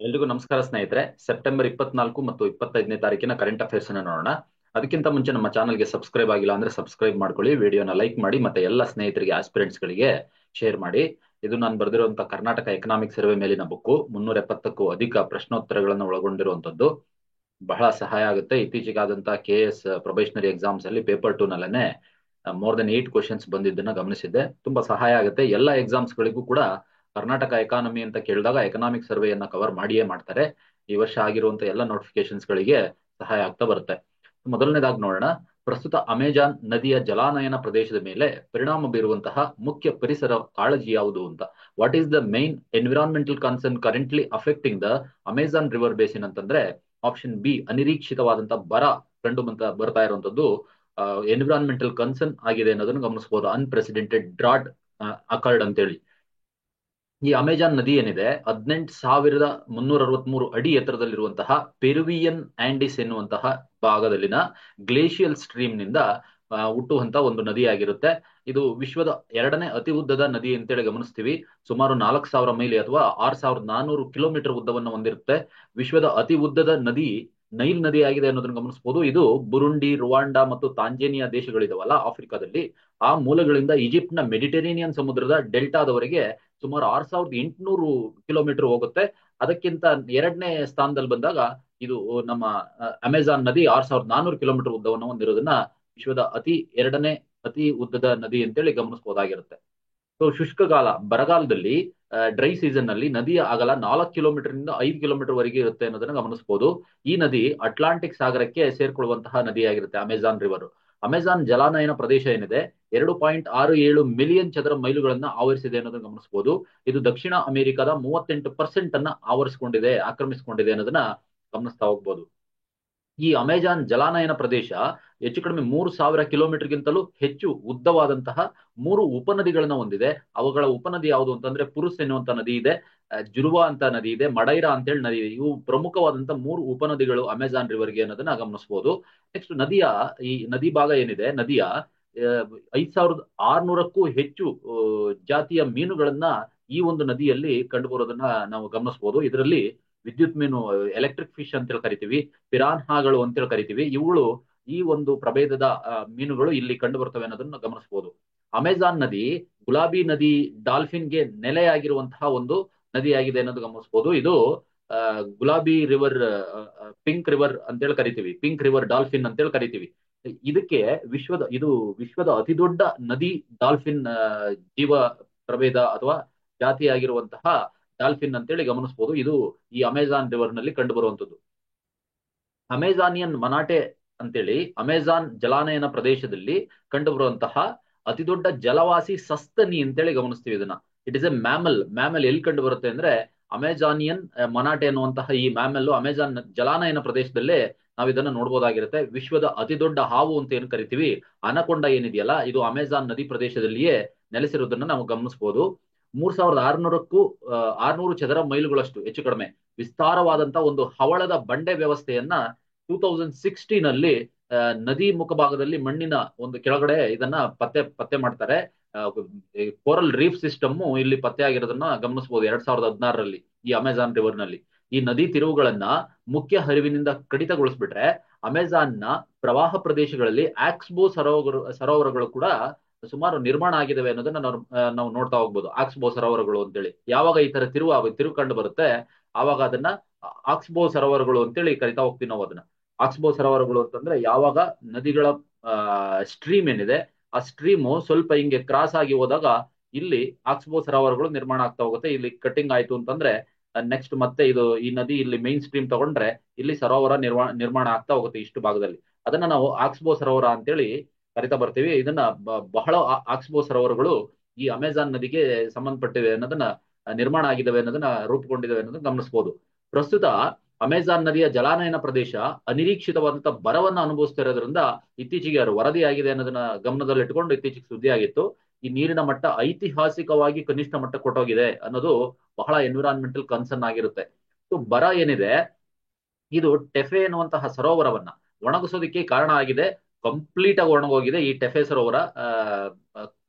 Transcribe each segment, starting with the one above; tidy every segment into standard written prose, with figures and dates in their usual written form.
ಎಲ್ರಿಗೂ ನಮಸ್ಕಾರ ಸ್ನೇಹಿತರೆ. ಸೆಪ್ಟೆಂಬರ್ 24 ಮತ್ತು 25ನೇ ತಾರೀಕಿನ ಕರೆಂಟ್ ಅಫೇರ್ಸ್ ಅನ್ನು ನೋಡೋಣ. ಅದಕ್ಕಿಂತ ಮುಂಚೆ ನಮ್ಮ ಚಾನಲ್ಗೆ ಸಬ್ಸ್ಕ್ರೈಬ್ ಆಗಿಲ್ಲ ಅಂದ್ರೆ ಸಬ್ಸ್ಕ್ರೈಬ್ ಮಾಡ್ಕೊಳ್ಳಿ, ವಿಡಿಯೋನ ಲೈಕ್ ಮಾಡಿ, ಮತ್ತೆ ಎಲ್ಲ ಸ್ನೇಹಿತರಿಗೆ ಆಸ್ಪಿರೆಂಟ್ಸ್ ಗಳಿಗೆ ಶೇರ್ ಮಾಡಿ. ಇದು ನಾನು ಬರೆದಿರುವಂತಹ ಕರ್ನಾಟಕ ಎಕನಾಮಿಕ್ ಸರ್ವೆ ಮೇಲಿನ ಬುಕ್ಕು. 370ಕ್ಕೂ ಅಧಿಕ ಪ್ರಶ್ನೋತ್ತರಗಳನ್ನು ಒಳಗೊಂಡಿರುವಂತದ್ದು. ಬಹಳ ಸಹಾಯ ಆಗುತ್ತೆ. ಇತ್ತೀಚೆಗಾದಂತಹ KS ಪ್ರೊಬೇಷನರಿ ಎಕ್ಸಾಮ್ಸ್ ಅಲ್ಲಿ ಪೇಪರ್ 2 ನಲ್ಲೇ ಮೋರ್ ದೆನ್ 8 ಕ್ವಶನ್ಸ್ ಬಂದಿದ್ದನ್ನ ಗಮನಿಸಿದ್ದೆ. ತುಂಬಾ ಸಹಾಯ ಆಗುತ್ತೆ. ಎಲ್ಲ ಎಕ್ಸಾಮ್ಸ್ ಗಳಿಗೂ ಕೂಡ ಕರ್ನಾಟಕ ಎಕಾನಮಿ ಅಂತ ಕೇಳಿದಾಗ ಎಕನಾಮಿಕ್ ಸರ್ವೆಯನ್ನ ಕವರ್ ಮಾಡಿಯೇ ಮಾಡ್ತಾರೆ. ಈ ವರ್ಷ ಆಗಿರುವಂತ ಎಲ್ಲ ನೋಟಿಫಿಕೇಶನ್ಸ್ ಗಳಿಗೆ ಸಹಾಯ ಆಗ್ತಾ ಬರುತ್ತೆ. ಮೊದಲನೇದಾಗಿ ನೋಡೋಣ. ಪ್ರಸ್ತುತ ಅಮೆಜಾನ್ ನದಿಯ ಜಲಾನಯನ ಪ್ರದೇಶದ ಮೇಲೆ ಪರಿಣಾಮ ಬೀರುವಂತಹ ಮುಖ್ಯ ಪರಿಸರ ಕಾಳಜಿ ಯಾವುದು ಅಂತ. What is the main environmental concern currently affecting the Amazon river basin ಅಂತಂದ್ರೆ ಆಪ್ಷನ್ ಬಿ ಅನಿರೀಕ್ಷಿತವಾದಂತಹ ಬರ ಕಂಡು ಬರ್ತಾ ಇರುವಂತದ್ದು ಎನ್ವಿರಾನ್ಮೆಂಟಲ್ ಕನ್ಸರ್ನ್ ಆಗಿದೆ ಅನ್ನೋದನ್ನು ಗಮನಿಸಬಹುದು. ಅನ್ಪ್ರೆಸಿಡೆಂಟೆಡ್ ಡ್ರಾಟ್ ಅಕರ್ಡ್ ಅಂತೇಳಿ. ಈ ಅಮೆಜಾನ್ ನದಿ ಏನಿದೆ 18,363 ಅಡಿ ಎತ್ತರದಲ್ಲಿರುವಂತಹ ಪೆರುವಿಯನ್ ಆಂಡಿಸ್ ಎನ್ನುವಂತಹ ಭಾಗದಲ್ಲಿನ ಗ್ಲೇಷಿಯಲ್ ಸ್ಟ್ರೀಮ್ ನಿಂದ ಹುಟ್ಟುವಂತ ಒಂದು ನದಿಯಾಗಿರುತ್ತೆ. ಇದು ವಿಶ್ವದ 2ನೇ ಅತಿ ಉದ್ದದ ನದಿ ಅಂತೇಳಿ ಗಮನಿಸ್ತೀವಿ. ಸುಮಾರು 4,000 ಮೈಲಿ ಅಥವಾ 6,400 ಕಿಲೋಮೀಟರ್ ಉದ್ದವನ್ನು ಹೊಂದಿರುತ್ತೆ. ವಿಶ್ವದ ಅತಿ ಉದ್ದದ ನದಿ ನೈಲ್ ನದಿ ಆಗಿದೆ ಅನ್ನೋದನ್ನು ಗಮನಿಸಬಹುದು. ಇದು ಬುರುಂಡಿ, ರುವಾಂಡಾ ಮತ್ತು ತಾಂಜೇನಿಯಾ ದೇಶಗಳಿದಾವಲ್ಲ ಆಫ್ರಿಕಾದಲ್ಲಿ, ಆ ಮೂಲಗಳಿಂದ ಈಜಿಪ್ಟ್ ನ ಮೆಡಿಟರೇನಿಯನ್ ಸಮುದ್ರದ ಡೆಲ್ಟಾದವರೆಗೆ ಸುಮಾರು 6,800 ಕಿಲೋಮೀಟರ್ ಹೋಗುತ್ತೆ. ಅದಕ್ಕಿಂತ 2ನೇ ಸ್ಥಾನದಲ್ಲಿ ಬಂದಾಗ ಇದು ನಮ್ಮ ಅಮೆಜಾನ್ ನದಿ 6,400 ಕಿಲೋಮೀಟರ್ ಉದ್ದವನ್ನು ಹೊಂದಿರೋದನ್ನ ವಿಶ್ವದ 2ನೇ ಅತಿ ಉದ್ದದ ನದಿ ಅಂತೇಳಿ ಗಮನಿಸಬಹುದಾಗಿರುತ್ತೆ. ಸೊ ಶುಷ್ಕಗಾಲ, ಬರಗಾಲದಲ್ಲಿ ಡ್ರೈ ಸೀಸನ್ ನಲ್ಲಿ ನದಿಯ ಅಗಲ 4 ಕಿಲೋಮೀಟರ್ ನಿಂದ 5 ಕಿಲೋಮೀಟರ್ ವರೆಗೆ ಇರುತ್ತೆ ಅನ್ನೋದನ್ನ ಗಮನಿಸಬಹುದು. ಈ ನದಿ ಅಟ್ಲಾಂಟಿಕ್ ಸಾಗರಕ್ಕೆ ಸೇರ್ಕೊಳ್ಳುವಂತಹ ನದಿಯಾಗಿರುತ್ತೆ ಅಮೆಜಾನ್ ರಿವರ್. ಅಮೆಜಾನ್ ಜಲಾನಯನ ಪ್ರದೇಶ ಏನಿದೆ 2.67 ಮಿಲಿಯನ್ ಚದರ ಮೈಲುಗಳನ್ನ ಆವರಿಸಿದೆ ಅನ್ನೋದನ್ನ ಗಮನಿಸಬಹುದು. ಇದು ದಕ್ಷಿಣ ಅಮೆರಿಕದ 38% ಅನ್ನ ಆಕ್ರಮಿಸಿಕೊಂಡಿದೆ ಅನ್ನೋದನ್ನ ಗಮನಿಸ್ತಾ ಹೋಗ್ಬೋದು. ಈ ಅಮೆಜಾನ್ ಜಲಾನಯನ ಪ್ರದೇಶ ಹೆಚ್ಚು ಕಡಿಮೆ 3,000 ಕಿಲೋಮೀಟರ್ಗಿಂತಲೂ ಹೆಚ್ಚು ಉದ್ದವಾದಂತಹ 3 ಉಪನದಿಗಳನ್ನ ಹೊಂದಿದೆ. ಅವುಗಳ ಉಪನದಿ ಯಾವುದು ಅಂತಂದ್ರೆ ಪುರುಸ್ ಎನ್ನುವಂತ ನದಿ ಇದೆ, ಜುರುವಾ ಅಂತ ನದಿ ಇದೆ, ಮಡೈರಾ ಅಂತೇಳಿ ನದಿ ಇದೆ. ಇವು ಪ್ರಮುಖವಾದಂತಹ 3 ಉಪನದಿಗಳು ಅಮೆಜಾನ್ ರಿವರ್ಗೆ ಅನ್ನೋದನ್ನ ಗಮನಿಸಬಹುದು. ನೆಕ್ಸ್ಟ್ ಈ ನದಿ ಭಾಗ ಏನಿದೆ, ನದಿಯ 5,600ಕ್ಕೂ ಹೆಚ್ಚು ಜಾತಿಯ ಮೀನುಗಳನ್ನ ಈ ಒಂದು ನದಿಯಲ್ಲಿ ಕಂಡುಬರೋದನ್ನ ನಾವು ಗಮನಿಸಬಹುದು. ಇದರಲ್ಲಿ ವಿದ್ಯುತ್ ಮೀನು, ಎಲೆಕ್ಟ್ರಿಕ್ ಫಿಶ್ ಅಂತೇಳಿ ಕರಿತೀವಿ, ಪಿರಾನ್ಹಾಗಳು ಅಂತೇಳಿ ಕರಿತೀವಿ, ಇವುಗಳು ಈ ಒಂದು ಪ್ರಭೇದದ ಮೀನುಗಳು ಇಲ್ಲಿ ಕಂಡು ಬರ್ತವೆ ಅನ್ನೋದನ್ನ ಗಮನಿಸಬಹುದು. ಅಮೆಜಾನ್ ನದಿ ಗುಲಾಬಿ ನದಿ ಡಾಲ್ಫಿನ್ಗೆ ನೆಲೆಯಾಗಿರುವಂತಹ ಒಂದು ನದಿಯಾಗಿದೆ ಅನ್ನೋದು ಗಮನಿಸಬಹುದು. ಇದು ಗುಲಾಬಿ ರಿವರ್, ಪಿಂಕ್ ರಿವರ್ ಅಂತೇಳಿ ಕರಿತೀವಿ, ಪಿಂಕ್ ರಿವರ್ ಡಾಲ್ಫಿನ್ ಅಂತೇಳಿ ಕರಿತೀವಿ. ಇದು ವಿಶ್ವದ ಅತಿ ದೊಡ್ಡ ನದಿ ಡಾಲ್ಫಿನ್ ಜೀವ ಪ್ರಭೇದ ಅಥವಾ ಜಾತಿಯಾಗಿರುವಂತಹ ಡಾಲ್ಫಿನ್ ಅಂತೇಳಿ ಗಮನಿಸಬಹುದು. ಇದು ಈ ಅಮೆಜಾನ್ ರಿವರ್ ನಲ್ಲಿ ಕಂಡು ಬರುವಂತದ್ದು. ಅಮೆಜಾನಿಯನ್ ಮನಾಟೆ ಅಂತೇಳಿ ಅಮೆಜಾನ್ ಜಲಾನಯನ ಪ್ರದೇಶದಲ್ಲಿ ಕಂಡುಬರುವಂತಹ ಅತಿ ದೊಡ್ಡ ಜಲವಾಸಿ ಸಸ್ತನಿ ಅಂತೇಳಿ ಗಮನಿಸ್ತೀವಿ ಇದನ್ನ. ಇಟ್ ಇಸ್ ಎ ಮ್ಯಾಮಲ್ ಎಲ್ಲಿ ಕಂಡು ಬರುತ್ತೆ ಅಂದ್ರೆ ಅಮೆಜಾನಿಯನ್ ಮನಾಟೆ ಅನ್ನುವಂತಹ ಈ ಮ್ಯಾಮಲ್ ಅಮೆಜಾನ್ ಜಲಾನಯನ ಪ್ರದೇಶದಲ್ಲೇ ನಾವು ಇದನ್ನ ನೋಡ್ಬೋದಾಗಿರುತ್ತೆ. ವಿಶ್ವದ ಅತಿ ದೊಡ್ಡ ಹಾವು ಅಂತ ಏನು ಕರಿತೀವಿ, ಅನಕೊಂಡ ಏನಿದೆಯಲ್ಲ, ಇದು ಅಮೆಜಾನ್ ನದಿ ಪ್ರದೇಶದಲ್ಲಿಯೇ ನೆಲೆಸಿರುವುದನ್ನ ನಾವು ಗಮನಿಸಬಹುದು. 3,600ಕ್ಕೂ 600 ಚದರ ಮೈಲುಗಳಷ್ಟು ಹೆಚ್ಚು ಕಡಿಮೆ ವಿಸ್ತಾರವಾದಂತಹ ಒಂದು ಹವಳದ ಬಂಡೆ ವ್ಯವಸ್ಥೆಯನ್ನ 2016 ಅಲ್ಲಿ ನದಿ ಮುಖಭಾಗದಲ್ಲಿ ಮಣ್ಣಿನ ಒಂದು ಕೆಳಗಡೆ ಇದನ್ನ ಪತ್ತೆ ಮಾಡ್ತಾರೆ. ಕೋರಲ್ ರೀಫ್ ಸಿಸ್ಟಮ್ ಇಲ್ಲಿ ಪತ್ತೆ ಆಗಿರೋದನ್ನ ಗಮನಿಸಬಹುದು 2016ರಲ್ಲಿ ಈ ಅಮೆಜಾನ್ ರಿವರ್ ನಲ್ಲಿ. ಈ ನದಿ ತಿರುವುಗಳನ್ನ ಮುಖ್ಯ ಹರಿವಿನಿಂದ ಕಡಿತಗೊಳಿಸ್ಬಿಟ್ರೆ ಅಮೆಜಾನ್ ನ ಪ್ರವಾಹ ಪ್ರದೇಶಗಳಲ್ಲಿ ಆಕ್ಸ್ಬೋ ಸರೋವರಗಳು ಕೂಡ ಸುಮಾರು ನಿರ್ಮಾಣ ಆಗಿದಾವೆ ಅನ್ನೋದನ್ನ ನಾವು ನೋಡ್ತಾ ಹೋಗ್ಬೋದು. ಆಕ್ಸ್ಬೋ ಸರೋವರಗಳು ಅಂತೇಳಿ ಯಾವಾಗ ಈ ತರ ತಿರುವು ಕಂಡು ಬರುತ್ತೆ ಆವಾಗ ಅದನ್ನ ಆಕ್ಸ್ಬೋ ಸರೋವರಗಳು ಅಂತೇಳಿ ಕರಿತಾ ಹೋಗ್ತೀವಿ ನಾವು ಅದನ್ನ. ಆಕ್ಸ್ಬೋ ಸರೋವರಗಳು ಅಂತಂದ್ರೆ ಯಾವಾಗ ನದಿಗಳ ಸ್ಟ್ರೀಮ್ ಏನಿದೆ ಆ ಸ್ಟ್ರೀಮು ಸ್ವಲ್ಪ ಹಿಂಗೆ ಕ್ರಾಸ್ ಆಗಿ ಹೋದಾಗ ಇಲ್ಲಿ ಆಕ್ಸ್ಬೋ ಸರೋವರಗಳು ನಿರ್ಮಾಣ ಆಗ್ತಾ ಹೋಗುತ್ತೆ. ಇಲ್ಲಿ ಕಟಿಂಗ್ ಆಯ್ತು ಅಂತಂದ್ರೆ ನೆಕ್ಸ್ಟ್ ಮತ್ತೆ ಈ ನದಿ ಇಲ್ಲಿ ಮೈನ್ ಸ್ಟ್ರೀಮ್ ತಗೊಂಡ್ರೆ ಇಲ್ಲಿ ಸರೋವರ ನಿರ್ಮಾಣ ಆಗ್ತಾ ಹೋಗುತ್ತೆ ಇಷ್ಟು ಭಾಗದಲ್ಲಿ. ಅದನ್ನ ನಾವು ಆಕ್ಸ್ಬೋ ಸರೋವರ ಅಂತೇಳಿ ಕರಿತಾ ಬರ್ತೀವಿ. ಇದನ್ನ ಬಹಳ ಆಕ್ಸ್ಬೋ ಸರೋವರಗಳು ಈ ಅಮೆಜಾನ್ ನದಿಗೆ ಸಂಬಂಧಪಟ್ಟಿವೆ ಅನ್ನೋದನ್ನ ನಿರ್ಮಾಣ ಆಗಿದ್ದಾವೆ ಅನ್ನೋದನ್ನ ರೂಪುಗೊಂಡಿದ್ದಾವೆ ಅನ್ನೋದನ್ನ ಗಮನಿಸಬಹುದು. ಪ್ರಸ್ತುತ ಅಮೆಜಾನ್ ನದಿಯ ಜಲಾನಯನ ಪ್ರದೇಶ ಅನಿರೀಕ್ಷಿತವಾದಂತಹ ಬರವನ್ನ ಅನುಭವಿಸ್ತಾ ಇರೋದ್ರಿಂದ ಇತ್ತೀಚೆಗೆ ವರದಿ ಆಗಿದೆ ಅನ್ನೋದನ್ನ ಗಮನದಲ್ಲಿಟ್ಟುಕೊಂಡು ಇತ್ತೀಚೆಗೆ ಸುದ್ದಿ ಆಗಿತ್ತು. ಈ ನೀರಿನ ಮಟ್ಟ ಐತಿಹಾಸಿಕವಾಗಿ ಕನಿಷ್ಠ ಮಟ್ಟ ಕೊಟ್ಟೋಗಿದೆ ಅನ್ನೋದು ಬಹಳ ಎನ್ವಿರಾನ್ಮೆಂಟಲ್ ಕನ್ಸರ್ನ್ ಆಗಿರುತ್ತೆ. ಬರ ಏನಿದೆ ಇದು ಟೆಫೆ ಎನ್ನುವಂತಹ ಸರೋವರವನ್ನ ಒಣಗಿಸೋದಕ್ಕೆ ಕಾರಣ ಆಗಿದೆ. ಕಂಪ್ಲೀಟ್ ಆಗಿ ಒಣಗೋಗಿದೆ ಈ ಟೆಫೆ ಸರೋವರ,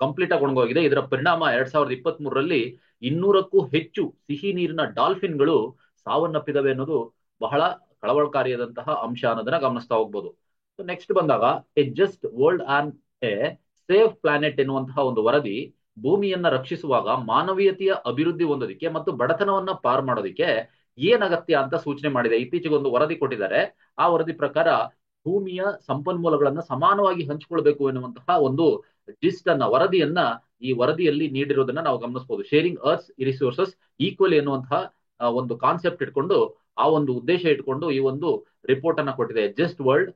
ಕಂಪ್ಲೀಟ್ ಆಗಿ ಒಣಗೋಗಿದೆ. ಇದರ ಪರಿಣಾಮ 2023ರಲ್ಲಿ 200ಕ್ಕೂ ಹೆಚ್ಚು ಸಿಹಿ ನೀರಿನ ಡಾಲ್ಫಿನ್ಗಳು ಸಾವನ್ನಪ್ಪಿದವೆ ಅನ್ನೋದು ಬಹಳ ಕಳವಳಕಾರಿಯಾದಂತಹ ಅಂಶ ಅನ್ನೋದನ್ನ ಗಮನಿಸ್ತಾ ಹೋಗ್ಬೋದು. ನೆಕ್ಸ್ಟ್ ಬಂದಾಗ A just world on A safe planet ಎನ್ನುವಂತಹ ಒಂದು ವರದಿ ಭೂಮಿಯನ್ನ ರಕ್ಷಿಸುವಾಗ ಮಾನವೀಯತೆಯ ಅಭಿವೃದ್ಧಿ ಹೊಂದೋದಿಕ್ಕೆ ಮತ್ತು ಬಡತನವನ್ನ ಪಾರು ಮಾಡೋದಿಕ್ಕೆ ಏನ್ ಅಗತ್ಯ ಅಂತ ಸೂಚನೆ ಮಾಡಿದೆ. ಇತ್ತೀಚೆಗೆ ಒಂದು ವರದಿ ಕೊಟ್ಟಿದ್ದಾರೆ. ಆ ವರದಿ ಪ್ರಕಾರ ಭೂಮಿಯ ಸಂಪನ್ಮೂಲಗಳನ್ನ ಸಮಾನವಾಗಿ ಹಂಚಿಕೊಳ್ಬೇಕು ಎನ್ನುವಂತಹ ಒಂದು ಜಿಸ್ಟ್ ಅನ್ನ ವರದಿಯನ್ನ ಈ ವರದಿಯಲ್ಲಿ ನೀಡಿರೋದನ್ನ ನಾವು ಗಮನಿಸಬಹುದು. ಶೇರಿಂಗ್ ಅರ್ತ್ ರಿಸೋರ್ಸಸ್ ಈಕ್ವಲಿ ಎನ್ನುವಂತಹ ಒಂದು ಕಾನ್ಸೆಪ್ಟ್ ಇಟ್ಕೊಂಡು, ಆ ಒಂದು ಉದ್ದೇಶ ಇಟ್ಕೊಂಡು ಈ ಒಂದು ರಿಪೋರ್ಟ್ ಅನ್ನ ಕೊಟ್ಟಿದೆ. Just world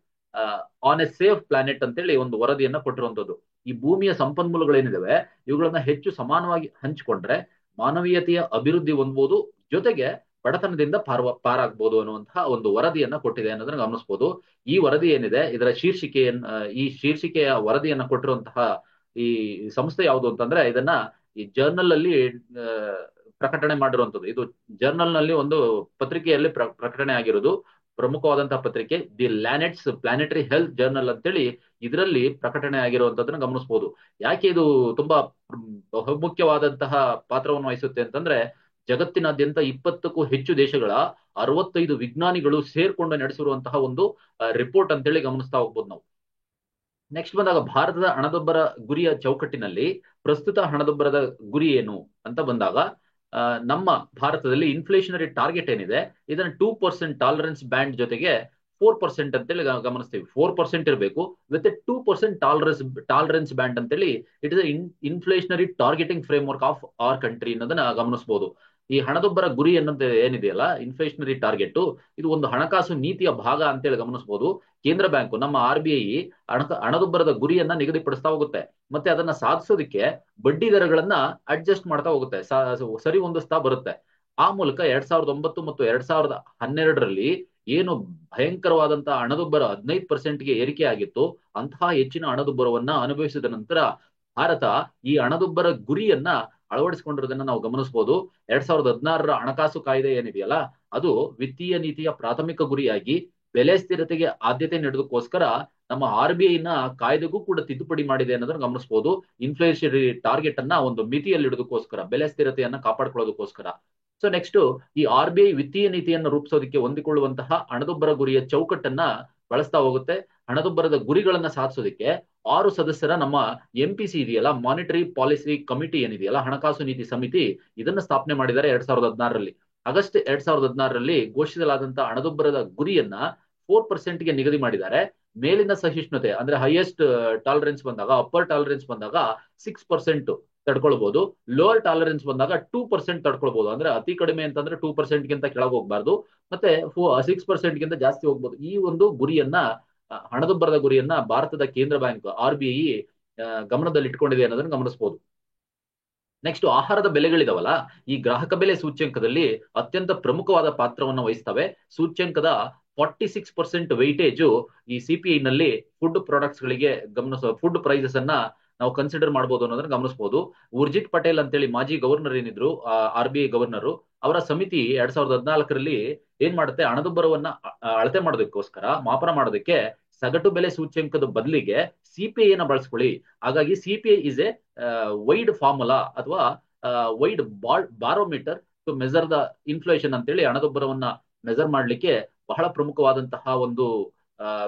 on A safe planet ಅಂತೇಳಿ ಒಂದು ವರದಿಯನ್ನ ಕೊಟ್ಟಿರುವಂತದ್ದು. ಈ ಭೂಮಿಯ ಸಂಪನ್ಮೂಲಗಳೇನಿದಾವೆ ಇವುಗಳನ್ನ ಹೆಚ್ಚು ಸಮಾನವಾಗಿ ಹಂಚಿಕೊಂಡ್ರೆ ಮಾನವೀಯತೆಯ ಅಭಿವೃದ್ಧಿ ಹೊಂದಬಹುದು, ಜೊತೆಗೆ ಬಡತನದಿಂದ ಪಾರಾಗಬಹುದು ಅನ್ನುವಂತಹ ಒಂದು ವರದಿಯನ್ನ ಕೊಟ್ಟಿದೆ ಅನ್ನೋದನ್ನ ಗಮನಿಸಬಹುದು. ಈ ವರದಿ ಏನಿದೆ ಇದರ ಈ ಶೀರ್ಷಿಕೆಯ ವರದಿಯನ್ನ ಕೊಟ್ಟಿರುವಂತಹ ಈ ಸಂಸ್ಥೆ ಯಾವುದು ಅಂತಂದ್ರೆ ಇದನ್ನ ಈ ಜರ್ನಲ್ ಅಲ್ಲಿ ಪ್ರಕಟಣೆ ಮಾಡಿರುವಂತದ್ದು. ಇದು ಜರ್ನಲ್ ನಲ್ಲಿ ಒಂದು ಪತ್ರಿಕೆಯಲ್ಲಿ ಪ್ರಕಟಣೆ ಆಗಿರೋದು. ಪ್ರಮುಖವಾದಂತಹ ಪತ್ರಿಕೆ ದಿ ಲ್ಯಾನೆಟ್ಸ್ ಪ್ಲಾನೆಟರಿ ಹೆಲ್ತ್ ಜರ್ನಲ್ ಅಂತೇಳಿ ಇದರಲ್ಲಿ ಪ್ರಕಟಣೆ ಆಗಿರುವಂತದನ್ನ ಗಮನಿಸಬಹುದು. ಯಾಕೆ ಇದು ತುಂಬಾ ಬಹುಮುಖ್ಯವಾದಂತಹ ಪಾತ್ರವನ್ನು ವಹಿಸುತ್ತೆ ಅಂತಂದ್ರೆ ಜಗತ್ತಿನಾದ್ಯಂತ 20ಕ್ಕೂ ಹೆಚ್ಚು ದೇಶಗಳ 65 ವಿಜ್ಞಾನಿಗಳು ಸೇರ್ಕೊಂಡು ನಡೆಸಿರುವಂತಹ ಒಂದು ರಿಪೋರ್ಟ್ ಅಂತೇಳಿ ಗಮನಿಸ್ತಾ ಹೋಗ್ಬೋದು ನಾವು. ನೆಕ್ಸ್ಟ್ ಬಂದಾಗ ಭಾರತದ ಹಣದುಬ್ಬರ ಗುರಿಯ ಚೌಕಟ್ಟಿನಲ್ಲಿ ಪ್ರಸ್ತುತ ಹಣದುಬ್ಬರದ ಗುರಿ ಏನು ಅಂತ ಬಂದಾಗ ನಮ್ಮ ಭಾರತದಲ್ಲಿ ಇನ್ಫ್ಲೇಷನರಿ ಟಾರ್ಗೆಟ್ ಏನಿದೆ ಇದನ್ನ 2% ಟಾಲರೆನ್ಸ್ ಬ್ಯಾಂಡ್ ಜೊತೆಗೆ 4% ಅಂತೇಳಿ ಗಮನಿಸ್ತೀವಿ. 4% ಇರಬೇಕು ವಿತ್ 2% ಟಾಲರೆನ್ಸ್ ಬ್ಯಾಂಡ್ ಅಂತೇಳಿ it is inflationary targeting framework of our country ಅನ್ನೋದನ್ನ ಗಮನಿಸಬಹುದು. ಈ ಹಣದುಬ್ಬರ ಗುರಿ ಅನ್ನೋದು ಏನಿದೆಯಲ್ಲ ಇನ್ಫ್ಲೇಷನರಿ ಟಾರ್ಗೆಟ್, ಇದು ಒಂದು ಹಣಕಾಸು ನೀತಿಯ ಭಾಗ ಅಂತೇಳಿ ಗಮನಿಸಬಹುದು. ಕೇಂದ್ರ ಬ್ಯಾಂಕು ನಮ್ಮ RBI ಹಣದುಬ್ಬರದ ಗುರಿಯನ್ನ ನಿಗದಿಪಡಿಸ್ತಾ ಹೋಗುತ್ತೆ. ಮತ್ತೆ ಅದನ್ನ ಸಾಧಿಸೋದಕ್ಕೆ ಬಡ್ಡಿ ದರಗಳನ್ನ ಅಡ್ಜಸ್ಟ್ ಮಾಡ್ತಾ ಹೋಗುತ್ತೆ, ಸರಿ ಹೊಂದಿಸ್ತಾ ಬರುತ್ತೆ. ಆ ಮೂಲಕ 2009 ಮತ್ತು 2012ರಲ್ಲಿ ಏನು ಭಯಂಕರವಾದಂತಹ ಹಣದುಬ್ಬರ 15%ಗೆ ಏರಿಕೆ ಆಗಿತ್ತು, ಅಂತಹ ಹೆಚ್ಚಿನ ಹಣದುಬ್ಬರವನ್ನ ಅನುಭವಿಸಿದ ನಂತರ ಭಾರತ ಈ ಹಣದುಬ್ಬರ ಗುರಿಯನ್ನ ಅಳವಡಿಸಿಕೊಂಡಿರೋದನ್ನ ನಾವು ಗಮನಿಸಬಹುದು. 2016ರ ಹಣಕಾಸು ಕಾಯ್ದೆ ಏನಿದೆಯಲ್ಲ ಅದು ವಿತ್ತೀಯ ನೀತಿಯ ಪ್ರಾಥಮಿಕ ಗುರಿಯಾಗಿ ಬೆಲೆ ಸ್ಥಿರತೆಗೆ ಆದ್ಯತೆ ನೀಡೋದಕ್ಕೋಸ್ಕರ ನಮ್ಮ RBI ನ ಕಾಯ್ದೆಗೂ ಕೂಡ ತಿದ್ದುಪಡಿ ಮಾಡಿದೆ ಅನ್ನೋದನ್ನ ಗಮನಿಸಬಹುದು. ಇನ್ಫ್ಲೇಷನರಿ ಟಾರ್ಗೆಟ್ ಅನ್ನ ಒಂದು ಮಿತಿಯಲ್ಲಿ ಇಡೋದಕ್ಕೋಸ್ಕರ, ಬೆಲೆ ಸ್ಥಿರತೆಯನ್ನ ಕಾಪಾಡ್ಕೊಳ್ಳೋದಕ್ಕೋಸ್ಕರ. ಸೊ ನೆಕ್ಸ್ಟ್ ಈ RBI ವಿತ್ತೀಯ ನೀತಿಯನ್ನು ರೂಪಿಸೋದಕ್ಕೆ ಹೊಂದಿಕೊಳ್ಳುವಂತಹ ಹಣದುಬ್ಬರ ಗುರಿಯ ಚೌಕಟ್ಟನ್ನ ಬಳಸ್ತಾ ಹೋಗುತ್ತೆ. ಹಣದುಬ್ಬರದ ಗುರಿಗಳನ್ನ ಸಾಧಿಸೋದಕ್ಕೆ 6 ಸದಸ್ಯರ ನಮ್ಮ MPC ಇದೆಯಲ್ಲ, ಮಾನಿಟರಿ ಪಾಲಿಸಿ ಕಮಿಟಿ ಏನಿದೆಯಲ್ಲ, ಹಣಕಾಸು ನೀತಿ ಸಮಿತಿ, ಇದನ್ನ ಸ್ಥಾಪನೆ ಮಾಡಿದ್ದಾರೆ 2016ರಲ್ಲಿ. ಆಗಸ್ಟ್ 2016ರಲ್ಲಿ ಘೋಷಿಸಲಾದಂತಹ ಹಣದುಬ್ಬರದ ಗುರಿಯನ್ನ 4%ಗೆ ನಿಗದಿ ಮಾಡಿದ್ದಾರೆ. ಮೇಲಿನ ಸಹಿಷ್ಣುತೆ ಅಂದ್ರೆ ಹೈಯೆಸ್ಟ್ ಟಾಲರೆನ್ಸ್ ಬಂದಾಗ, ಅಪ್ಪರ್ ಟಾಲರೆನ್ಸ್ ಬಂದಾಗ 6% ತಡ್ಕೊಳ್ಬಹುದು, ಲೋವರ್ ಟಾಲರೆನ್ಸ್ ಬಂದಾಗ 2% ತಡ್ಕೊಳ್ಬಹುದು. ಅಂದ್ರೆ ಅತಿ ಕಡಿಮೆ ಅಂತಂದ್ರೆ 2% ಗಿಂತ ಕೆಳಗೆ ಹೋಗ್ಬಾರ್ದು, ಮತ್ತೆ 6% ಗಿಂತ ಜಾಸ್ತಿ ಹೋಗ್ಬೋದು. ಈ ಒಂದು ಗುರಿಯನ್ನ, ಹಣದುಬ್ಬರದ ಗುರಿಯನ್ನ ಭಾರತದ ಕೇಂದ್ರ ಬ್ಯಾಂಕ್ RBI ಗಮನದಲ್ಲಿ ಇಟ್ಕೊಂಡಿದೆ ಅನ್ನೋದನ್ನ ಗಮನಿಸಬಹುದು. ನೆಕ್ಸ್ಟ್ ಆಹಾರದ ಬೆಲೆಗಳಿದಾವಲ್ಲ, ಈ ಗ್ರಾಹಕ ಬೆಲೆ ಸೂಚ್ಯಂಕದಲ್ಲಿ ಅತ್ಯಂತ ಪ್ರಮುಖವಾದ ಪಾತ್ರವನ್ನು ವಹಿಸ್ತವೆ. ಸೂಚ್ಯಂಕದ 46% ವೈಟೇಜು ಈ CPI ನಲ್ಲಿ ಫುಡ್ ಪ್ರಾಡಕ್ಟ್ಸ್ ಗಳಿಗೆ ಫುಡ್ ಪ್ರೈಸಸ್ ಅನ್ನ ನಾವು ಕನ್ಸಿಡರ್ ಮಾಡಬಹುದು ಅನ್ನೋದನ್ನ ಗಮನಿಸಬಹುದು. ಉರ್ಜಿತ್ ಪಟೇಲ್ ಅಂತೇಳಿ ಮಾಜಿ ಗವರ್ನರ್ ಏನಿದ್ರು, RBI ಗವರ್ನರ್, ಅವರ ಸಮಿತಿ 2014ರಲ್ಲಿ ಏನ್ ಮಾಡುತ್ತೆ, ಹಣದುಬ್ಬರವನ್ನ ಅಳತೆ ಮಾಡೋದಕ್ಕೋಸ್ಕರ, ಮಾಪನ ಮಾಡೋದಕ್ಕೆ ಸಗಟು ಬೆಲೆ ಸೂಚ್ಯಂಕದ ಬದಲಿಗೆ CPI ನ ಬಳಸ್ಕೊಳ್ಳಿ. ಹಾಗಾಗಿ CPI is a wide formula ಅಥವಾ wide barometer to measure the inflation ಅಂತೇಳಿ ಹಣದುಬ್ಬರವನ್ನ ಮೆಜರ್ ಮಾಡ್ಲಿಕ್ಕೆ ಬಹಳ ಪ್ರಮುಖವಾದಂತಹ ಒಂದು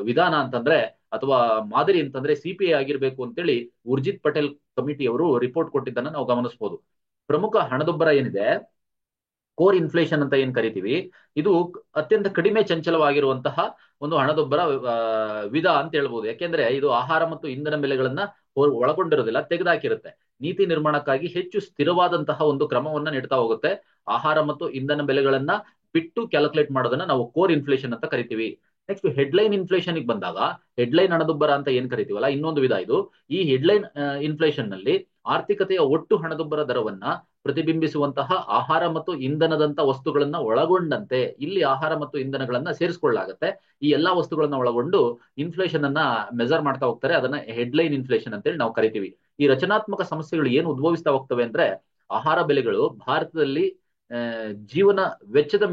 ವಿಧಾನ ಅಂತಂದ್ರೆ ಅಥವಾ ಮಾದರಿ ಅಂತಂದ್ರೆ CPI ಆಗಿರ್ಬೇಕು ಅಂತೇಳಿ ಉರ್ಜಿತ್ ಪಟೇಲ್ ಕಮಿಟಿ ಅವರು ರಿಪೋರ್ಟ್ ಕೊಟ್ಟಿದ್ದನ್ನ ನಾವು ಗಮನಿಸಬಹುದು. ಪ್ರಮುಖ ಹಣದುಬ್ಬರ ಏನಿದೆ, ಕೋರ್ ಇನ್ಫ್ಲೇಷನ್ ಅಂತ ಏನ್ ಕರಿತೀವಿ, ಇದು ಅತ್ಯಂತ ಕಡಿಮೆ ಚಂಚಲವಾಗಿರುವಂತಹ ಒಂದು ಹಣದುಬ್ಬರ ವಿಧ ಅಂತ ಹೇಳ್ಬೋದು. ಯಾಕೆಂದ್ರೆ ಇದು ಆಹಾರ ಮತ್ತು ಇಂಧನ ಬೆಲೆಗಳನ್ನ ಒಳಗೊಂಡಿರೋದಿಲ್ಲ, ತೆಗೆದಾಕಿರುತ್ತೆ. ನೀತಿ ನಿರ್ಮಾಣಕ್ಕಾಗಿ ಹೆಚ್ಚು ಸ್ಥಿರವಾದಂತಹ ಒಂದು ಕ್ರಮವನ್ನ ನೀಡ್ತಾ ಹೋಗುತ್ತೆ. ಆಹಾರ ಮತ್ತು ಇಂಧನ ಬೆಲೆಗಳನ್ನ ಬಿಟ್ಟು ಕ್ಯಾಲ್ಕುಲೇಟ್ ಮಾಡೋದನ್ನ ನಾವು ಕೋರ್ ಇನ್ಫ್ಲೇಷನ್ ಅಂತ ಕರಿತೀವಿ. ನೆಕ್ಸ್ಟ್ ಹೆಡ್ಲೈನ್ ಇನ್ಫ್ಲೇಷನ್ ಬಂದಾಗ, ಹೆಡ್ಲೈನ್ ಹಣದುಬ್ಬರ ಅಂತ ಏನ್ ಕರಿತೀವಲ್ಲ, ಇನ್ನೊಂದು ವಿಧ ಇದು. ಈ ಹೆಡ್ಲೈನ್ ಇನ್ಫ್ಲೇಷನ್ ನಲ್ಲಿ ಆರ್ಥಿಕತೆಯ ಒಟ್ಟು ಹಣದುಬ್ಬರ ದರವನ್ನ ಪ್ರತಿಬಿಂಬಿಸುವಂತಹ ಆಹಾರ ಮತ್ತು ಇಂಧನದಂತ ವಸ್ತುಗಳನ್ನ ಒಳಗೊಂಡಂತೆ, ಇಲ್ಲಿ ಆಹಾರ ಮತ್ತು ಇಂಧನಗಳನ್ನ ಸೇರಿಸಿಕೊಳ್ಳಲಾಗುತ್ತೆ. ಈ ಎಲ್ಲಾ ವಸ್ತುಗಳನ್ನ ಒಳಗೊಂಡು ಇನ್ಫ್ಲೇಷನ್ ಅನ್ನ ಮೆಜರ್ ಮಾಡ್ತಾ ಹೋಗ್ತಾರೆ. ಅದನ್ನ ಹೆಡ್ಲೈನ್ ಇನ್ಫ್ಲೇಷನ್ ಅಂತೇಳಿ ನಾವು ಕರಿತೀವಿ. ಈ ರಚನಾತ್ಮಕ ಸಮಸ್ಯೆಗಳು ಏನು ಉದ್ಭವಿಸ್ತಾ ಹೋಗ್ತವೆ ಅಂದ್ರೆ, ಆಹಾರ ಬೆಲೆಗಳು ಭಾರತದಲ್ಲಿ ಜೀವನ ವೆಚ್ಚದ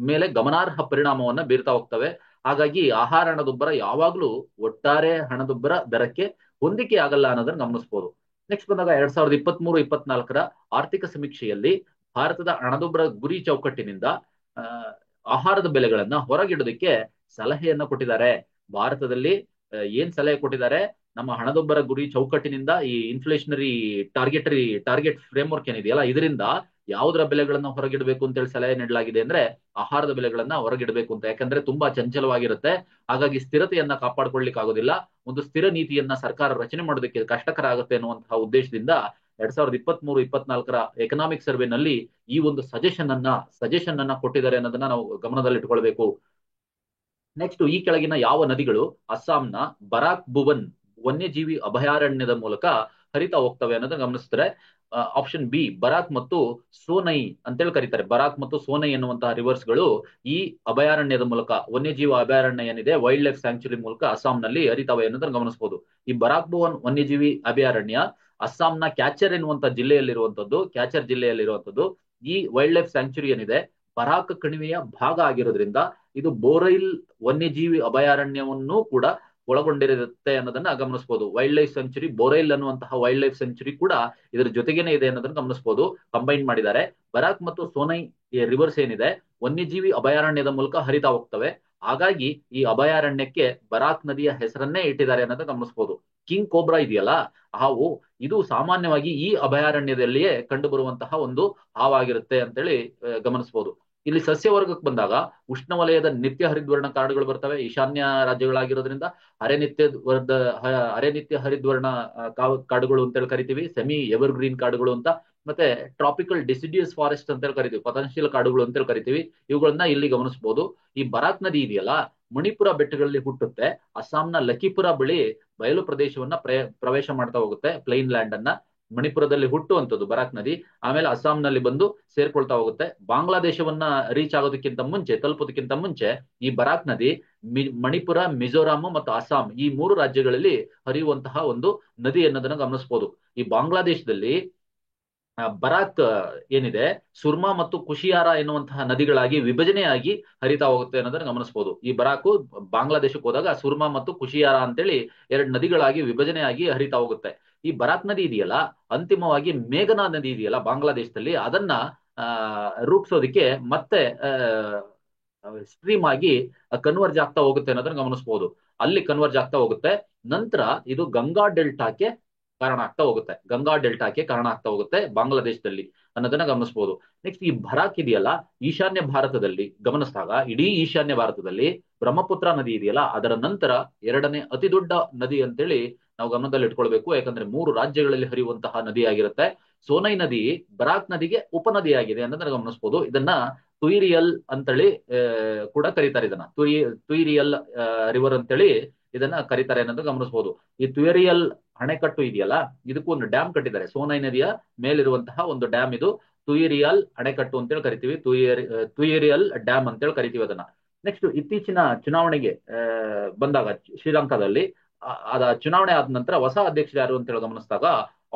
ಮೇಲೆ ಗಮನಾರ್ಹ ಪರಿಣಾಮವನ್ನ ಬೀರ್ತಾ ಹೋಗ್ತವೆ. ಹಾಗಾಗಿ ಆಹಾರ ಹಣದುಬ್ಬರ ಯಾವಾಗ್ಲೂ ಒಟ್ಟಾರೆ ಹಣದುಬ್ಬರ ದರಕ್ಕೆ ಹೊಂದಿಕೆ ಆಗಲ್ಲ ಅನ್ನೋದನ್ನ ಗಮನಿಸಬಹುದು. ನೆಕ್ಸ್ಟ್ ಬಂದಾಗ 2023-24ರ ಆರ್ಥಿಕ ಸಮೀಕ್ಷೆಯಲ್ಲಿ ಭಾರತದ ಹಣದುಬ್ಬರ ಗುರಿ ಚೌಕಟ್ಟಿನಿಂದ ಆ, ಆಹಾರದ ಬೆಲೆಗಳನ್ನ ಹೊರಗಿಡೋದಕ್ಕೆ ಸಲಹೆಯನ್ನ ಕೊಟ್ಟಿದ್ದಾರೆ. ಭಾರತದಲ್ಲಿ ಏನ್ ಸಲಹೆ ಕೊಟ್ಟಿದ್ದಾರೆ? ನಮ್ಮ ಹಣದುಬ್ಬರ ಗುರಿ ಚೌಕಟ್ಟಿನಿಂದ ಈ ಇನ್ಫ್ಲೇಷನರಿ ಟಾರ್ಗೆಟ್ ಫ್ರೇಮ್ವರ್ಕ್ ಏನಿದೆಯಲ್ಲ, ಇದರಿಂದ ಯಾವುದರ ಬೆಲೆಗಳನ್ನ ಹೊರಗಿಡಬೇಕು ಅಂತೇಳಿ ಸಲಹೆ ನೀಡಲಾಗಿದೆ ಅಂದ್ರೆ ಆಹಾರದ ಬೆಲೆಗಳನ್ನ ಹೊರಗಿಡಬೇಕು ಅಂತ. ಯಾಕಂದ್ರೆ ತುಂಬಾ ಚಂಚಲವಾಗಿರುತ್ತೆ, ಹಾಗಾಗಿ ಸ್ಥಿರತೆಯನ್ನ ಕಾಪಾಡ್ಕೊಳ್ಲಿಕ್ಕೆ ಆಗೋದಿಲ್ಲ. ಒಂದು ಸ್ಥಿರ ನೀತಿಯನ್ನ ಸರ್ಕಾರ ರಚನೆ ಮಾಡೋದಕ್ಕೆ ಕಷ್ಟಕರ ಆಗುತ್ತೆ ಅನ್ನುವಂತಹ ಉದ್ದೇಶದಿಂದ 2023-24 ಎಕನಾಮಿಕ್ ಸರ್ವೆನಲ್ಲಿ ಈ ಒಂದು ಸಜೆಷನ್ ಅನ್ನ ಕೊಟ್ಟಿದ್ದಾರೆ ಅನ್ನೋದನ್ನ ನಾವು ಗಮನದಲ್ಲಿಟ್ಕೊಳ್ಬೇಕು. ನೆಕ್ಸ್ಟ್, ಈ ಕೆಳಗಿನ ಯಾವ ನದಿಗಳು ಅಸ್ಸಾಂನ ಬರಾಕ್ ಭುವನ್ ವನ್ಯಜೀವಿ ಅಭಯಾರಣ್ಯದ ಮೂಲಕ ಹರಿತಾ ಹೋಗ್ತವೆ ಅನ್ನೋದನ್ನ ಗಮನಿಸ್ತಾರೆ. ಆಪ್ಷನ್ ಬಿ, ಬರಾಕ್ ಮತ್ತು ಸೋನೈ ಅಂತೇಳಿ ಕರೀತಾರೆ. ಬರಾಕ್ ಮತ್ತು ಸೋನೈ ಎನ್ನುವಂತಹ ರಿವರ್ಸ್ ಗಳು ಈ ಅಭಯಾರಣ್ಯದ ಮೂಲಕ, ವನ್ಯಜೀವಿ ಅಭಯಾರಣ್ಯ ಏನಿದೆ ವೈಲ್ಡ್ ಲೈಫ್ ಸ್ಯಾಂಕ್ಚುರಿ ಮೂಲಕ ಅಸ್ಸಾಂನಲ್ಲಿ ಹರಿತಾವೆ ಅನ್ನೋದನ್ನ ಗಮನಿಸಬಹುದು. ಈ ಬರಾಕ್ ಭುವನ್ ವನ್ಯಜೀವಿ ಅಭಯಾರಣ್ಯ ಅಸ್ಸಾಂನ ಕ್ಯಾಚರ್ ಜಿಲ್ಲೆಯಲ್ಲಿರುವಂತದ್ದು. ಈ ವೈಲ್ಡ್ ಲೈಫ್ ಸ್ಯಾಂಕ್ಚುರಿ ಏನಿದೆ ಬರಾಕ್ ಕಣಿವೆಯ ಭಾಗ ಆಗಿರೋದ್ರಿಂದ ಇದು ಬೋರೈಲ್ ವನ್ಯಜೀವಿ ಅಭಯಾರಣ್ಯವನ್ನು ಕೂಡ ಒಳಗೊಂಡಿರುತ್ತೆ ಅನ್ನೋದನ್ನ ಗಮನಿಸಬಹುದು. ವೈಲ್ಡ್ ಲೈಫ್ ಸೆಂಚುರಿ, ಬೋರೈಲ್ ಅನ್ನುವಂತಹ ವೈಲ್ಡ್ ಲೈಫ್ ಸೆಂಚುರಿ ಕೂಡ ಇದರ ಜೊತೆಗೇನೆ ಇದೆ ಅನ್ನೋದನ್ನ ಗಮನಿಸಬಹುದು. ಕಂಬೈನ್ ಮಾಡಿದ್ದಾರೆ. ಬರಾಕ್ ಮತ್ತು ಸೋನೈ ರಿವರ್ಸ್ ಏನಿದೆ ವನ್ಯಜೀವಿ ಅಭಯಾರಣ್ಯದ ಮೂಲಕ ಹರಿತಾ ಹೋಗ್ತವೆ. ಹಾಗಾಗಿ ಈ ಅಭಯಾರಣ್ಯಕ್ಕೆ ಬರಾಕ್ ನದಿಯ ಹೆಸರನ್ನೇ ಇಟ್ಟಿದ್ದಾರೆ ಅನ್ನೋದನ್ನ ಗಮನಿಸಬಹುದು. ಕಿಂಗ್ ಕೋಬ್ರಾ ಇದೆಯಲ್ಲ ಹಾವು, ಇದು ಸಾಮಾನ್ಯವಾಗಿ ಈ ಅಭಯಾರಣ್ಯದಲ್ಲಿಯೇ ಕಂಡು ಬರುವಂತಹ ಒಂದು ಹಾವಾಗಿರುತ್ತೆ ಅಂತೇಳಿ ಗಮನಿಸಬಹುದು. ಇಲ್ಲಿ ಸಸ್ಯವರ್ಗಕ್ಕೆ ಬಂದಾಗ ಉಷ್ಣವಲಯದ ನಿತ್ಯ ಹರಿದ್ವರ್ಣ ಕಾಡುಗಳು ಬರ್ತವೆ. ಈಶಾನ್ಯ ರಾಜ್ಯಗಳಾಗಿರೋದ್ರಿಂದ ಅರೆನಿತ್ಯ ಹರಿದ್ವರ್ಣ ಕಾಡುಗಳು ಅಂತೇಳಿ ಕರಿತೀವಿ. ಸೆಮಿ ಎವರ್ಗ್ರೀನ್ ಕಾಡುಗಳು ಅಂತ, ಮತ್ತೆ ಟ್ರಾಪಿಕಲ್ ಡಿಸಿಡಿಯಸ್ ಫಾರೆಸ್ಟ್ ಅಂತೇಳಿ ಕರಿತೀವಿ, ಪತನಶೀಲ ಕಾಡುಗಳು ಅಂತೇಳಿ ಕರಿತೀವಿ. ಇವುಗಳನ್ನ ಇಲ್ಲಿ ಗಮನಿಸಬಹುದು. ಈ ಬರಾಕ್ ನದಿ ಇದೆಯಲ್ಲ ಮಣಿಪುರ ಬೆಟ್ಟಗಳಲ್ಲಿ ಹುಟ್ಟುತ್ತೆ. ಅಸ್ಸಾಂನ ಲಖಿಪುರ ಬಳಿ ಬಯಲು ಪ್ರದೇಶವನ್ನ ಪ್ರವೇಶ ಮಾಡ್ತಾ ಹೋಗುತ್ತೆ, ಪ್ಲೈನ್ ಲ್ಯಾಂಡ್ ಅನ್ನ. ಮಣಿಪುರದಲ್ಲಿ ಹುಟ್ಟುವಂಥದ್ದು ಬರಾಕ್ ನದಿ, ಆಮೇಲೆ ಅಸ್ಸಾಂನಲ್ಲಿ ಬಂದು ಸೇರ್ಕೊಳ್ತಾ ಹೋಗುತ್ತೆ. ಬಾಂಗ್ಲಾದೇಶವನ್ನ ತಲುಪೋದಕ್ಕಿಂತ ಮುಂಚೆ ಈ ಬರಾಕ್ ನದಿ ಮಣಿಪುರ, ಮಿಜೋರಾಂ ಮತ್ತು ಅಸ್ಸಾಂ ಈ 3 ರಾಜ್ಯಗಳಲ್ಲಿ ಹರಿಯುವಂತಹ ಒಂದು ನದಿ ಅನ್ನೋದನ್ನ ಗಮನಿಸಬಹುದು. ಈ ಬಾಂಗ್ಲಾದೇಶದಲ್ಲಿ ಬರಾಕ್ ಏನಿದೆ ಸುರ್ಮಾ ಮತ್ತು ಕುಶಿಯಾರ ಎನ್ನುವಂತಹ ನದಿಗಳಾಗಿ ವಿಭಜನೆಯಾಗಿ ಹರಿತಾ ಹೋಗುತ್ತೆ ಅನ್ನೋದನ್ನ ಗಮನಿಸಬಹುದು. ಈ ಬರಾಕು ಬಾಂಗ್ಲಾದೇಶಕ್ಕೆ ಹೋದಾಗ ಸುರ್ಮಾ ಮತ್ತು ಕುಶಿಯಾರ ಅಂತೇಳಿ 2 ನದಿಗಳಾಗಿ ವಿಭಜನೆಯಾಗಿ ಹರಿತಾ ಹೋಗುತ್ತೆ. ಈ ಬರಾಕ್ ನದಿ ಇದೆಯಲ್ಲ ಅಂತಿಮವಾಗಿ ಮೇಘನಾ ನದಿ ಇದೆಯಲ್ಲ ಬಾಂಗ್ಲಾದೇಶದಲ್ಲಿ, ಅದನ್ನ ರೂಪಿಸೋದಕ್ಕೆ ಮತ್ತೆ ಸ್ಟ್ರೀಮ್ ಆಗಿ ಕನ್ವರ್ಜ್ ಆಗ್ತಾ ಹೋಗುತ್ತೆ ಅನ್ನೋದನ್ನ ಗಮನಿಸಬಹುದು. ಅಲ್ಲಿ ಕನ್ವರ್ಜ್ ಆಗ್ತಾ ಹೋಗುತ್ತೆ. ನಂತರ ಇದು ಗಂಗಾ ಡೆಲ್ಟಾಕ್ಕೆ ಕಾರಣ ಆಗ್ತಾ ಹೋಗುತ್ತೆ ಬಾಂಗ್ಲಾದೇಶದಲ್ಲಿ ಅನ್ನೋದನ್ನ ಗಮನಿಸಬಹುದು. ನೆಕ್ಸ್ಟ್, ಈ ಬರಾಕ್ ಇದೆಯಲ್ಲ ಈಶಾನ್ಯ ಭಾರತದಲ್ಲಿ ಗಮನಿಸಿದಾಗ, ಇಡೀ ಈಶಾನ್ಯ ಭಾರತದಲ್ಲಿ ಬ್ರಹ್ಮಪುತ್ರ ನದಿ ಇದೆಯಲ್ಲ ಅದರ ನಂತರ 2ನೇ ಅತಿ ದೊಡ್ಡ ನದಿ ಅಂತೇಳಿ ನಾವು ಗಮನದಲ್ಲಿ ಇಟ್ಕೊಳ್ಬೇಕು. ಯಾಕಂದ್ರೆ 3 ರಾಜ್ಯಗಳಲ್ಲಿ ಹರಿಯುವಂತಹ ನದಿ ಆಗಿರುತ್ತೆ. ಸೋನೈ ನದಿ ಬರಾಕ್ ನದಿಗೆ ಉಪನದಿಯಾಗಿದೆ ಅನ್ನೋದನ್ನ ಗಮನಿಸಬಹುದು. ಇದನ್ನ ತುಯಿರಿಯಲ್ ಅಂತೇಳಿ ಕೂಡ ಕರೀತಾರೆ. ಇದನ್ನ ತುಯಿರಿಯಲ್ ರಿವರ್ ಅಂತೇಳಿ ಇದನ್ನ ಕರೀತಾರೆ ಅನ್ನೋದು ಗಮನಿಸಬಹುದು. ಈ ತುಯರಿಯಲ್ ಅಣೆಕಟ್ಟು ಇದೆಯಲ್ಲ ಇದಕ್ಕೂ ಒಂದು ಡ್ಯಾಮ್ ಕಟ್ಟಿದ್ದಾರೆ. ಸೋನೈ ನದಿಯ ಮೇಲಿರುವಂತಹ ಒಂದು ಡ್ಯಾಮ್ ಇದು ತುಯಿರಿಯಲ್ ಅಣೆಕಟ್ಟು ಅಂತೇಳಿ ಕರಿತೀವಿ. ತುಯಿರಿಯಲ್ ಡ್ಯಾಮ್ ಅಂತೇಳಿ ಕರಿತೀವಿ ಅದನ್ನ. ನೆಕ್ಸ್ಟ್, ಇತ್ತೀಚಿನ ಚುನಾವಣೆಗೆ ಬಂದಾಗ ಶ್ರೀಲಂಕಾದಲ್ಲಿ ಅದ ಚುನಾವಣೆ ಆದ ನಂತರ ಹೊಸ ಅಧ್ಯಕ್ಷರು ಯಾರು ಅಂತೇಳಿ ಗಮನಿಸಿದಾಗ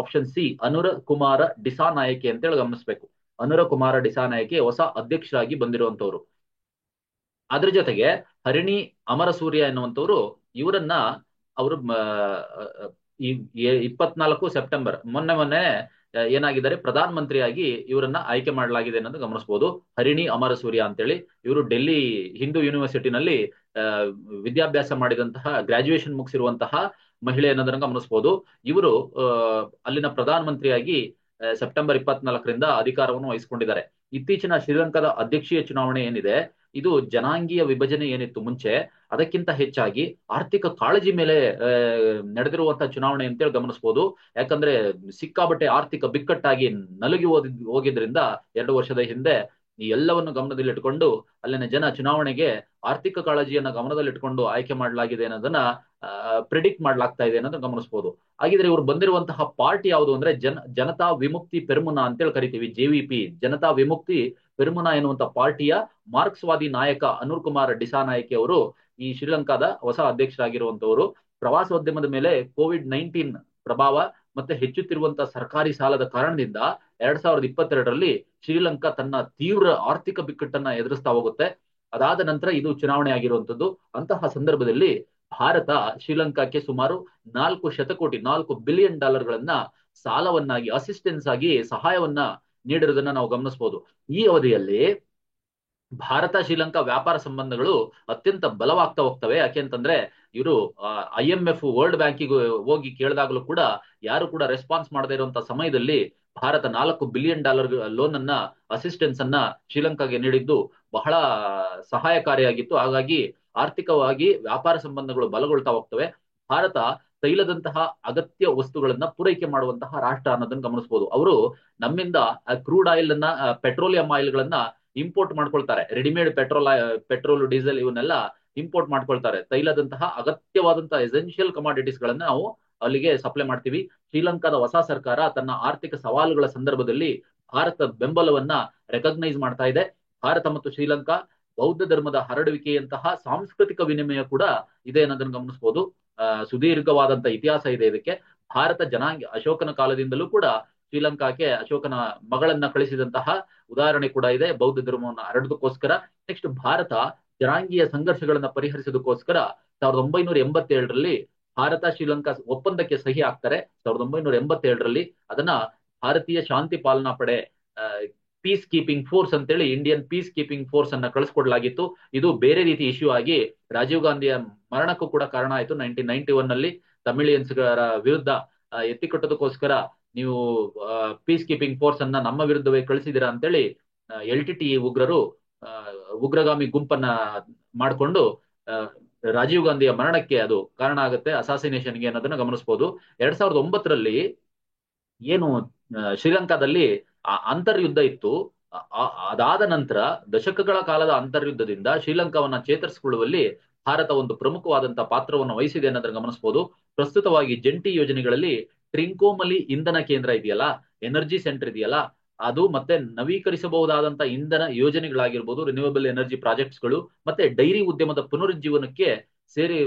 ಆಪ್ಷನ್ ಸಿ, ಅನುರ ಕುಮಾರ ಡಿಸಾನಾಯಕೆ ಅಂತೇಳಿ ಗಮನಿಸಬೇಕು. ಅನುರ ಕುಮಾರ ಡಿಸಾನಾಯಕೆ ಹೊಸ ಅಧ್ಯಕ್ಷರಾಗಿ ಬಂದಿರುವಂತವ್ರು. ಅದ್ರ ಜೊತೆಗೆ ಹರಿಣಿ ಅಮರಸೂರ್ಯ ಎನ್ನುವಂತವ್ರು, ಇವರನ್ನ ಅವರು ಈ 24 ಸೆಪ್ಟೆಂಬರ್ ಮೊನ್ನೆ ಏನಾಗಿದ್ದಾರೆ, ಪ್ರಧಾನ ಮಂತ್ರಿಯಾಗಿ ಇವರನ್ನ ಆಯ್ಕೆ ಮಾಡಲಾಗಿದೆ ಅನ್ನೋದು ಗಮನಿಸಬಹುದು. ಹರಿಣಿ ಅಮರಸೂರ್ಯ ಅಂತೇಳಿ ಇವರು ಡೆಲ್ಲಿ ಹಿಂದೂ ಯೂನಿವರ್ಸಿಟಿನಲ್ಲಿ ವಿದ್ಯಾಭ್ಯಾಸ ಮಾಡಿದಂತಹ, ಗ್ರಾಜುಯೇಷನ್ ಮುಗಿಸಿರುವಂತಹ ಮಹಿಳೆ ಅನ್ನೋದನ್ನ ಗಮನಿಸಬಹುದು. ಇವರು ಅಲ್ಲಿನ ಪ್ರಧಾನ ಮಂತ್ರಿಯಾಗಿ ಸೆಪ್ಟೆಂಬರ್ 24ರಿಂದ ಅಧಿಕಾರವನ್ನು ವಹಿಸಿಕೊಂಡಿದ್ದಾರೆ. ಇತ್ತೀಚಿನ ಶ್ರೀಲಂಕಾದ ಅಧ್ಯಕ್ಷೀಯ ಚುನಾವಣೆ ಏನಿದೆ ಇದು ಜನಾಂಗೀಯ ವಿಭಜನೆ ಏನಿತ್ತು ಮುಂಚೆ, ಅದಕ್ಕಿಂತ ಹೆಚ್ಚಾಗಿ ಆರ್ಥಿಕ ಕಾಳಜಿ ಮೇಲೆ ನಡೆದಿರುವಂತಹ ಚುನಾವಣೆ ಅಂತೇಳಿ ಗಮನಿಸಬಹುದು. ಯಾಕಂದ್ರೆ ಸಿಕ್ಕಾಬಟ್ಟೆ ಆರ್ಥಿಕ ಬಿಕ್ಕಟ್ಟಾಗಿ ನಲುಗಿ ಹೋಗಿದ್ರಿಂದ 2 ವರ್ಷದ ಹಿಂದೆ ಈ ಎಲ್ಲವನ್ನು ಗಮನದಲ್ಲಿಟ್ಟುಕೊಂಡು ಅಲ್ಲಿನ ಜನ ಚುನಾವಣೆಗೆ ಆರ್ಥಿಕ ಕಾಳಜಿಯನ್ನ ಗಮನದಲ್ಲಿಟ್ಟುಕೊಂಡು ಆಯ್ಕೆ ಮಾಡಲಾಗಿದೆ ಅನ್ನೋದನ್ನ ಪ್ರಿಡಿಕ್ಟ್ ಮಾಡ್ಲಾಗ್ತಾ ಇದೆ ಅನ್ನೋದನ್ನ ಗಮನಿಸಬಹುದು. ಹಾಗಿದ್ರೆ ಇವರು ಬಂದಿರುವಂತಹ ಪಾರ್ಟಿ ಯಾವುದು ಅಂದ್ರೆ ಜನತಾ ವಿಮುಕ್ತಿ ಪೆರ್ಮುನಾ ಅಂತೇಳಿ ಕರಿತೀವಿ, JVP, ಜನತಾ ವಿಮುಕ್ತಿ ಪೆರ್ಮುನಾ ಎನ್ನುವಂತ ಪಾರ್ಟಿಯ ಮಾರ್ಕ್ಸ್ವಾದಿ ನಾಯಕ ಅನುರ್ ಕುಮಾರ್ ಡಿಸಾನಾಯಕೆ ಅವರು ಈ ಶ್ರೀಲಂಕಾದ ಹೊಸ ಅಧ್ಯಕ್ಷರಾಗಿರುವಂತವರು. ಪ್ರವಾಸೋದ್ಯಮದ ಮೇಲೆ COVID-19 ಪ್ರಭಾವ ಮತ್ತೆ ಹೆಚ್ಚುತ್ತಿರುವಂತಹ ಸರ್ಕಾರಿ ಸಾಲದ ಕಾರಣದಿಂದ 2022ರಲ್ಲಿ ಶ್ರೀಲಂಕಾ ತನ್ನ ತೀವ್ರ ಆರ್ಥಿಕ ಬಿಕ್ಕಟ್ಟನ್ನ ಎದುರಿಸ್ತಾ ಹೋಗುತ್ತೆ. ಅದಾದ ನಂತರ ಇದು ಚುನಾವಣೆ ಆಗಿರುವಂತದ್ದು. ಅಂತಹ ಸಂದರ್ಭದಲ್ಲಿ ಭಾರತ ಶ್ರೀಲಂಕಾಕ್ಕೆ ಸುಮಾರು 4 ಶತಕೋಟಿ $4 ಬಿಲಿಯನ್ ಸಾಲವನ್ನಾಗಿ, ಅಸಿಸ್ಟೆನ್ಸ್ ಆಗಿ ಸಹಾಯವನ್ನ ನೀಡಿರೋದನ್ನ ನಾವು ಗಮನಿಸಬಹುದು. ಈ ಅವಧಿಯಲ್ಲಿ ಭಾರತ ಶ್ರೀಲಂಕಾ ವ್ಯಾಪಾರ ಸಂಬಂಧಗಳು ಅತ್ಯಂತ ಬಲವಾಗ್ತಾ ಹೋಗ್ತವೆ. ಯಾಕೆಂತಂದ್ರೆ ಇವರು IMF ವರ್ಲ್ಡ್ ಬ್ಯಾಂಕಿಗೆ ಹೋಗಿ ಕೇಳಿದಾಗಲೂ ಕೂಡ ಯಾರು ಕೂಡ ರೆಸ್ಪಾನ್ಸ್ ಮಾಡದೇ ಇರುವಂತ ಸಮಯದಲ್ಲಿ ಭಾರತ $4 ಬಿಲಿಯನ್ ಲೋನ್ ಅನ್ನ, ಅಸಿಸ್ಟೆನ್ಸ್ ಅನ್ನ ಶ್ರೀಲಂಕಾಗೆ ನೀಡಿದ್ದು ಬಹಳ ಸಹಾಯಕಾರಿಯಾಗಿತ್ತು. ಹಾಗಾಗಿ ಆರ್ಥಿಕವಾಗಿ ವ್ಯಾಪಾರ ಸಂಬಂಧಗಳು ಬಲಗೊಳ್ತಾ ಹೋಗ್ತವೆ. ಭಾರತ ತೈಲದಂತಹ ಅಗತ್ಯ ವಸ್ತುಗಳನ್ನ ಪೂರೈಕೆ ಮಾಡುವಂತಹ ರಾಷ್ಟ್ರ ಅನ್ನೋದನ್ನ ಗಮನಿಸಬಹುದು. ಅವರು ನಮ್ಮಿಂದ ಕ್ರೂಡ್ ಆಯಿಲ್ ಅನ್ನ, ಪೆಟ್ರೋಲಿಯಂ ಆಯಿಲ್ ಗಳನ್ನ ಇಂಪೋರ್ಟ್ ಮಾಡ್ಕೊಳ್ತಾರೆ. ರೆಡಿಮೇಡ್ ಪೆಟ್ರೋಲ್ ಡೀಸೆಲ್ ಇವನ್ನೆಲ್ಲ ಇಂಪೋರ್ಟ್ ಮಾಡ್ಕೊಳ್ತಾರೆ. ತೈಲದಂತಹ ಅಗತ್ಯವಾದಂತಹ ಎಸೆನ್ಷಿಯಲ್ ಕಮಾಡಿಟೀಸ್ ಗಳನ್ನ ನಾವು ಅಲ್ಲಿಗೆ ಸಪ್ಲೈ ಮಾಡ್ತೀವಿ. ಶ್ರೀಲಂಕಾದ ಹೊಸ ಸರ್ಕಾರ ತನ್ನ ಆರ್ಥಿಕ ಸವಾಲುಗಳ ಸಂದರ್ಭದಲ್ಲಿ ಭಾರತ ಬೆಂಬಲವನ್ನ ರೆಕಗ್ನೈಸ್ ಮಾಡ್ತಾ ಇದೆ. ಭಾರತ ಮತ್ತು ಶ್ರೀಲಂಕಾ ಬೌದ್ಧ ಧರ್ಮದ ಹರಡುವಿಕೆಯಂತಹ ಸಾಂಸ್ಕೃತಿಕ ವಿನಿಮಯ ಕೂಡ ಇದೆ ಅನ್ನೋದನ್ನ ಗಮನಿಸಬಹುದು. ಸುದೀರ್ಘವಾದಂತ ಇತಿಹಾಸ ಇದೆ ಇದಕ್ಕೆ. ಭಾರತ ಜನಾಂಗ ಅಶೋಕನ ಕಾಲದಿಂದಲೂ ಕೂಡ ಶ್ರೀಲಂಕಾಕ್ಕೆ ಅಶೋಕನ ಮಗಳನ್ನ ಕಳಿಸಿದಂತಹ ಉದಾಹರಣೆ ಕೂಡ ಇದೆ, ಬೌದ್ಧ ಧರ್ಮವನ್ನು ಹರಡೋದಕ್ಕೋಸ್ಕರ. ನೆಕ್ಸ್ಟ್, ಭಾರತ ಜನಾಂಗೀಯ ಸಂಘರ್ಷಗಳನ್ನ ಪರಿಹರಿಸೋದಕ್ಕೋಸ್ಕರ 1987ರಲ್ಲಿ ಭಾರತ ಶ್ರೀಲಂಕಾ ಒಪ್ಪಂದಕ್ಕೆ ಸಹಿ ಆಗ್ತಾರೆ. 1987ರಲ್ಲಿ ಅದನ್ನ ಭಾರತೀಯ ಶಾಂತಿ ಪಾಲನಾ ಪಡೆ, ಪೀಸ್ ಕೀಪಿಂಗ್ ಫೋರ್ಸ್ ಅಂತೇಳಿ ಇಂಡಿಯನ್ ಪೀಸ್ ಕೀಪಿಂಗ್ ಫೋರ್ಸ್ ಅನ್ನ ಕಳಿಸ್ಕೊಡ್ಲಾಗಿತ್ತು. ಇದು ಬೇರೆ ರೀತಿ ಇಶ್ಯೂ ಆಗಿ ರಾಜೀವ್ ಗಾಂಧಿಯ ಮರಣಕ್ಕೂ ಕೂಡ ಕಾರಣ ಆಯಿತು. 1991ನಲ್ಲಿ ತಮಿಳಿಯನ್ಸ್ ವಿರುದ್ಧ ಎತ್ತಿಕಟ್ಟೋದಕ್ಕೋಸ್ಕರ ನೀವು ಪೀಸ್ ಕೀಪಿಂಗ್ ಫೋರ್ಸ್ ಅನ್ನ ನಮ್ಮ ವಿರುದ್ಧವೇ ಕಳಿಸಿದಿರಾ ಅಂತೇಳಿ LTTE ಉಗ್ರರು ಉಗ್ರಗಾಮಿ ಗುಂಪನ್ನ ಮಾಡಿಕೊಂಡು ರಾಜೀವ್ ಗಾಂಧಿಯ ಮರಣಕ್ಕೆ ಅದು ಕಾರಣ ಆಗುತ್ತೆ, ಅಸಾಸಿನೇಷನ್ಗೆ ಅನ್ನೋದನ್ನ ಗಮನಿಸಬಹುದು. 2009ರಲ್ಲಿ ಏನು ಶ್ರೀಲಂಕಾದಲ್ಲಿ ಅಂತರ್ಯುದ್ಧ ಇತ್ತು, ಅದಾದ ನಂತರ ದಶಕಗಳ ಕಾಲದ ಅಂತರ್ಯುದ್ಧದಿಂದ ಶ್ರೀಲಂಕಾವನ್ನ ಚೇತರಿಸಿಕೊಳ್ಳುವಲ್ಲಿ ಭಾರತ ಒಂದು ಪ್ರಮುಖವಾದಂತಹ ಪಾತ್ರವನ್ನು ವಹಿಸಿದೆ ಅನ್ನೋದನ್ನ ಗಮನಿಸಬಹುದು. ಪ್ರಸ್ತುತವಾಗಿ ಜಂಟಿ ಯೋಜನೆಗಳಲ್ಲಿ ಟ್ರಿಂಕೋಮಲಿ ಇಂಧನ ಕೇಂದ್ರ ಇದೆಯಲ್ಲ, ಎನರ್ಜಿ ಸೆಂಟರ್ ಇದೆಯಲ್ಲ, ಅದು ಮತ್ತೆ ನವೀಕರಿಸಬಹುದಾದಂತಹ ಇಂಧನ ಯೋಜನೆಗಳಾಗಿರ್ಬೋದು, ರಿನ್ಯೂವಬಲ್ ಎನರ್ಜಿ ಪ್ರಾಜೆಕ್ಟ್ಸ್ಗಳು, ಮತ್ತೆ ಡೈರಿ ಉದ್ಯಮದ ಪುನರುಜ್ಜೀವನಕ್ಕೆ ಸೇರಿ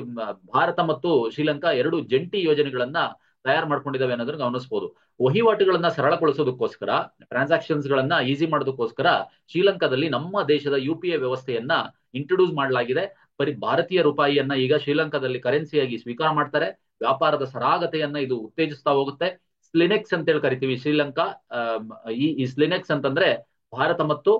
ಭಾರತ ಮತ್ತು ಶ್ರೀಲಂಕಾ ಎರಡು ಜಂಟಿ ಯೋಜನೆಗಳನ್ನ ತಯಾರು ಮಾಡ್ಕೊಂಡಿದ್ದಾವೆ ಅನ್ನೋದನ್ನ ಗಮನಿಸಬಹುದು. ವಹಿವಾಟುಗಳನ್ನ ಸರಳಗೊಳಿಸೋದಕ್ಕೋಸ್ಕರ, ಟ್ರಾನ್ಸಾಕ್ಷನ್ಸ್ ಗಳನ್ನ ಈಸಿ ಮಾಡೋದಕ್ಕೋಸ್ಕರ ಶ್ರೀಲಂಕಾದಲ್ಲಿ ನಮ್ಮ ದೇಶದ UPI ವ್ಯವಸ್ಥೆಯನ್ನ ಇಂಟ್ರೊಡ್ಯೂಸ್ ಮಾಡಲಾಗಿದೆ. ಭಾರತೀಯ ರೂಪಾಯಿಯನ್ನ ಈಗ ಶ್ರೀಲಂಕಾದಲ್ಲಿ ಕರೆನ್ಸಿಯಾಗಿ ಸ್ವೀಕಾರ ಮಾಡ್ತಾರೆ. ವ್ಯಾಪಾರದ ಸರಾಗತೆಯನ್ನ ಇದು ಉತ್ತೇಜಿಸ್ತಾ ಹೋಗುತ್ತೆ. ಸ್ಲಿನೆಕ್ಸ್ ಅಂತೇಳಿ ಕರಿತೀವಿ ಶ್ರೀಲಂಕಾ. ಈ ಸ್ಲಿನೆಕ್ಸ್ ಅಂತಂದ್ರೆ ಭಾರತ ಮತ್ತು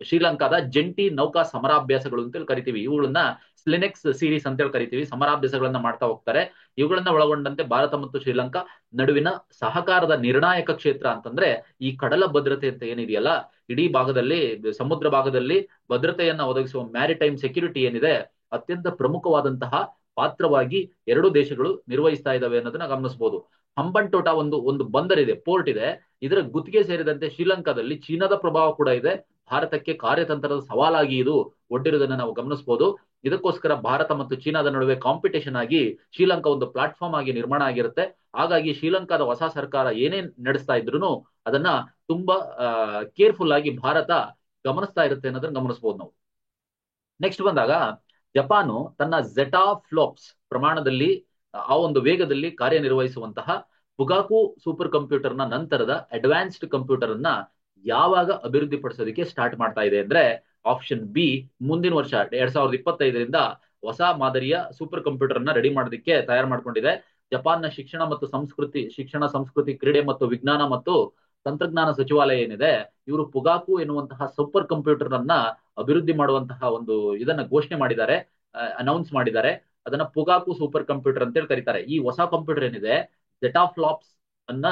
ಶ್ರೀಲಂಕಾದ ಜಂಟಿ ನೌಕಾ ಸಮರಾಭ್ಯಾಸಗಳು ಅಂತೇಳಿ ಕರಿತೀವಿ. ಇವುಗಳನ್ನ ಸ್ಲಿನೆಕ್ಸ್ ಸೀರೀಸ್ ಅಂತೇಳಿ ಕರಿತೀವಿ. ಸಮರಾಭ್ಯಾಸಗಳನ್ನ ಮಾಡ್ತಾ ಹೋಗ್ತಾರೆ. ಇವುಗಳನ್ನ ಒಳಗೊಂಡಂತೆ ಭಾರತ ಮತ್ತು ಶ್ರೀಲಂಕಾ ನಡುವಿನ ಸಹಕಾರದ ನಿರ್ಣಾಯಕ ಕ್ಷೇತ್ರ ಅಂತಂದ್ರೆ ಈ ಕಡಲ ಭದ್ರತೆ ಅಂತ ಏನಿದೆಯಲ್ಲ, ಇಡೀ ಭಾಗದಲ್ಲಿ, ಸಮುದ್ರ ಭಾಗದಲ್ಲಿ ಭದ್ರತೆಯನ್ನ ಒದಗಿಸುವ ಮ್ಯಾರಿಟೈಮ್ ಸೆಕ್ಯೂರಿಟಿ ಏನಿದೆ, ಅತ್ಯಂತ ಪ್ರಮುಖವಾದಂತಹ ಪಾತ್ರವಾಗಿ ಎರಡು ದೇಶಗಳು ನಿರ್ವಹಿಸ್ತಾ ಇದ್ದಾವೆ ಅನ್ನೋದನ್ನ ಗಮನಿಸಬಹುದು. ಹಂಬಂಟೋಟ ಒಂದು ಬಂದರ್ ಇದೆ, ಪೋರ್ಟ್ ಇದೆ. ಇದರ ಗುತ್ತಿಗೆ ಸೇರಿದಂತೆ ಶ್ರೀಲಂಕಾದಲ್ಲಿ ಚೀನಾದ ಪ್ರಭಾವ ಕೂಡ ಇದೆ. ಭಾರತಕ್ಕೆ ಕಾರ್ಯತಂತ್ರದ ಸವಾಲಾಗಿ ಇದು ಒಡ್ಡಿರುವುದನ್ನು ನಾವು ಗಮನಿಸಬಹುದು. ಇದಕ್ಕೋಸ್ಕರ ಭಾರತ ಮತ್ತು ಚೀನಾದ ನಡುವೆ ಕಾಂಪಿಟೇಷನ್ ಆಗಿ ಶ್ರೀಲಂಕಾ ಒಂದು ಪ್ಲಾಟ್ಫಾರ್ಮ್ ಆಗಿ ನಿರ್ಮಾಣ ಆಗಿರುತ್ತೆ. ಹಾಗಾಗಿ ಶ್ರೀಲಂಕಾದ ಹೊಸ ಸರ್ಕಾರ ಏನೇನ್ ನಡೆಸ್ತಾ ಇದ್ರು ಅದನ್ನ ತುಂಬಾ ಕೇರ್ಫುಲ್ ಆಗಿ ಭಾರತ ಗಮನಿಸ್ತಾ ಇರುತ್ತೆ ಅನ್ನೋದನ್ನ ಗಮನಿಸಬಹುದು ನಾವು. ನೆಕ್ಸ್ಟ್ ಬಂದಾಗ, ಜಪಾನು ತನ್ನ ಝೆಟಾ ಫ್ಲಾಪ್ಸ್ ಪ್ರಮಾಣದಲ್ಲಿ ಆ ಒಂದು ವೇಗದಲ್ಲಿ ಕಾರ್ಯನಿರ್ವಹಿಸುವಂತಹ ಫುಗಾಕು ಸೂಪರ್ ಕಂಪ್ಯೂಟರ್ನ ನಂತರದ ಅಡ್ವಾನ್ಸ್ಡ್ ಕಂಪ್ಯೂಟರ್ ಅನ್ನ ಯಾವಾಗ ಅಭಿವೃದ್ಧಿಪಡಿಸೋದಕ್ಕೆ ಸ್ಟಾರ್ಟ್ ಮಾಡ್ತಾ ಇದೆ ಅಂದ್ರೆ, ಆಪ್ಷನ್ ಬಿ, ಮುಂದಿನ ವರ್ಷ 2025ರಿಂದ ಹೊಸ ಮಾದರಿಯ ಸೂಪರ್ ಕಂಪ್ಯೂಟರ್ ಅನ್ನ ರೆಡಿ ಮಾಡೋದಕ್ಕೆ ತಯಾರು ಮಾಡ್ಕೊಂಡಿದೆ. ಜಪಾನ್ನ ಶಿಕ್ಷಣ ಸಂಸ್ಕೃತಿ, ಕ್ರೀಡೆ ಮತ್ತು ವಿಜ್ಞಾನ ಮತ್ತು ತಂತ್ರಜ್ಞಾನ ಸಚಿವಾಲಯ ಏನಿದೆ, ಇವರು ಪುಗಾಕು ಎನ್ನುವಂತಹ ಸೂಪರ್ ಕಂಪ್ಯೂಟರ್ ಅನ್ನ ಅಭಿವೃದ್ಧಿ ಮಾಡುವಂತಹ ಒಂದು ಇದನ್ನ ಘೋಷಣೆ ಮಾಡಿದ್ದಾರೆ, ಅನೌನ್ಸ್ ಮಾಡಿದ್ದಾರೆ. ಅದನ್ನ ಪುಗಾಕು ಸೂಪರ್ ಕಂಪ್ಯೂಟರ್ ಅಂತೇಳಿ ಕರೀತಾರೆ. ಈ ಹೊಸ ಕಂಪ್ಯೂಟರ್ ಏನಿದೆ, ಝೆಟಾಫ್ಲಾಪ್ಸ್ ಅನ್ನ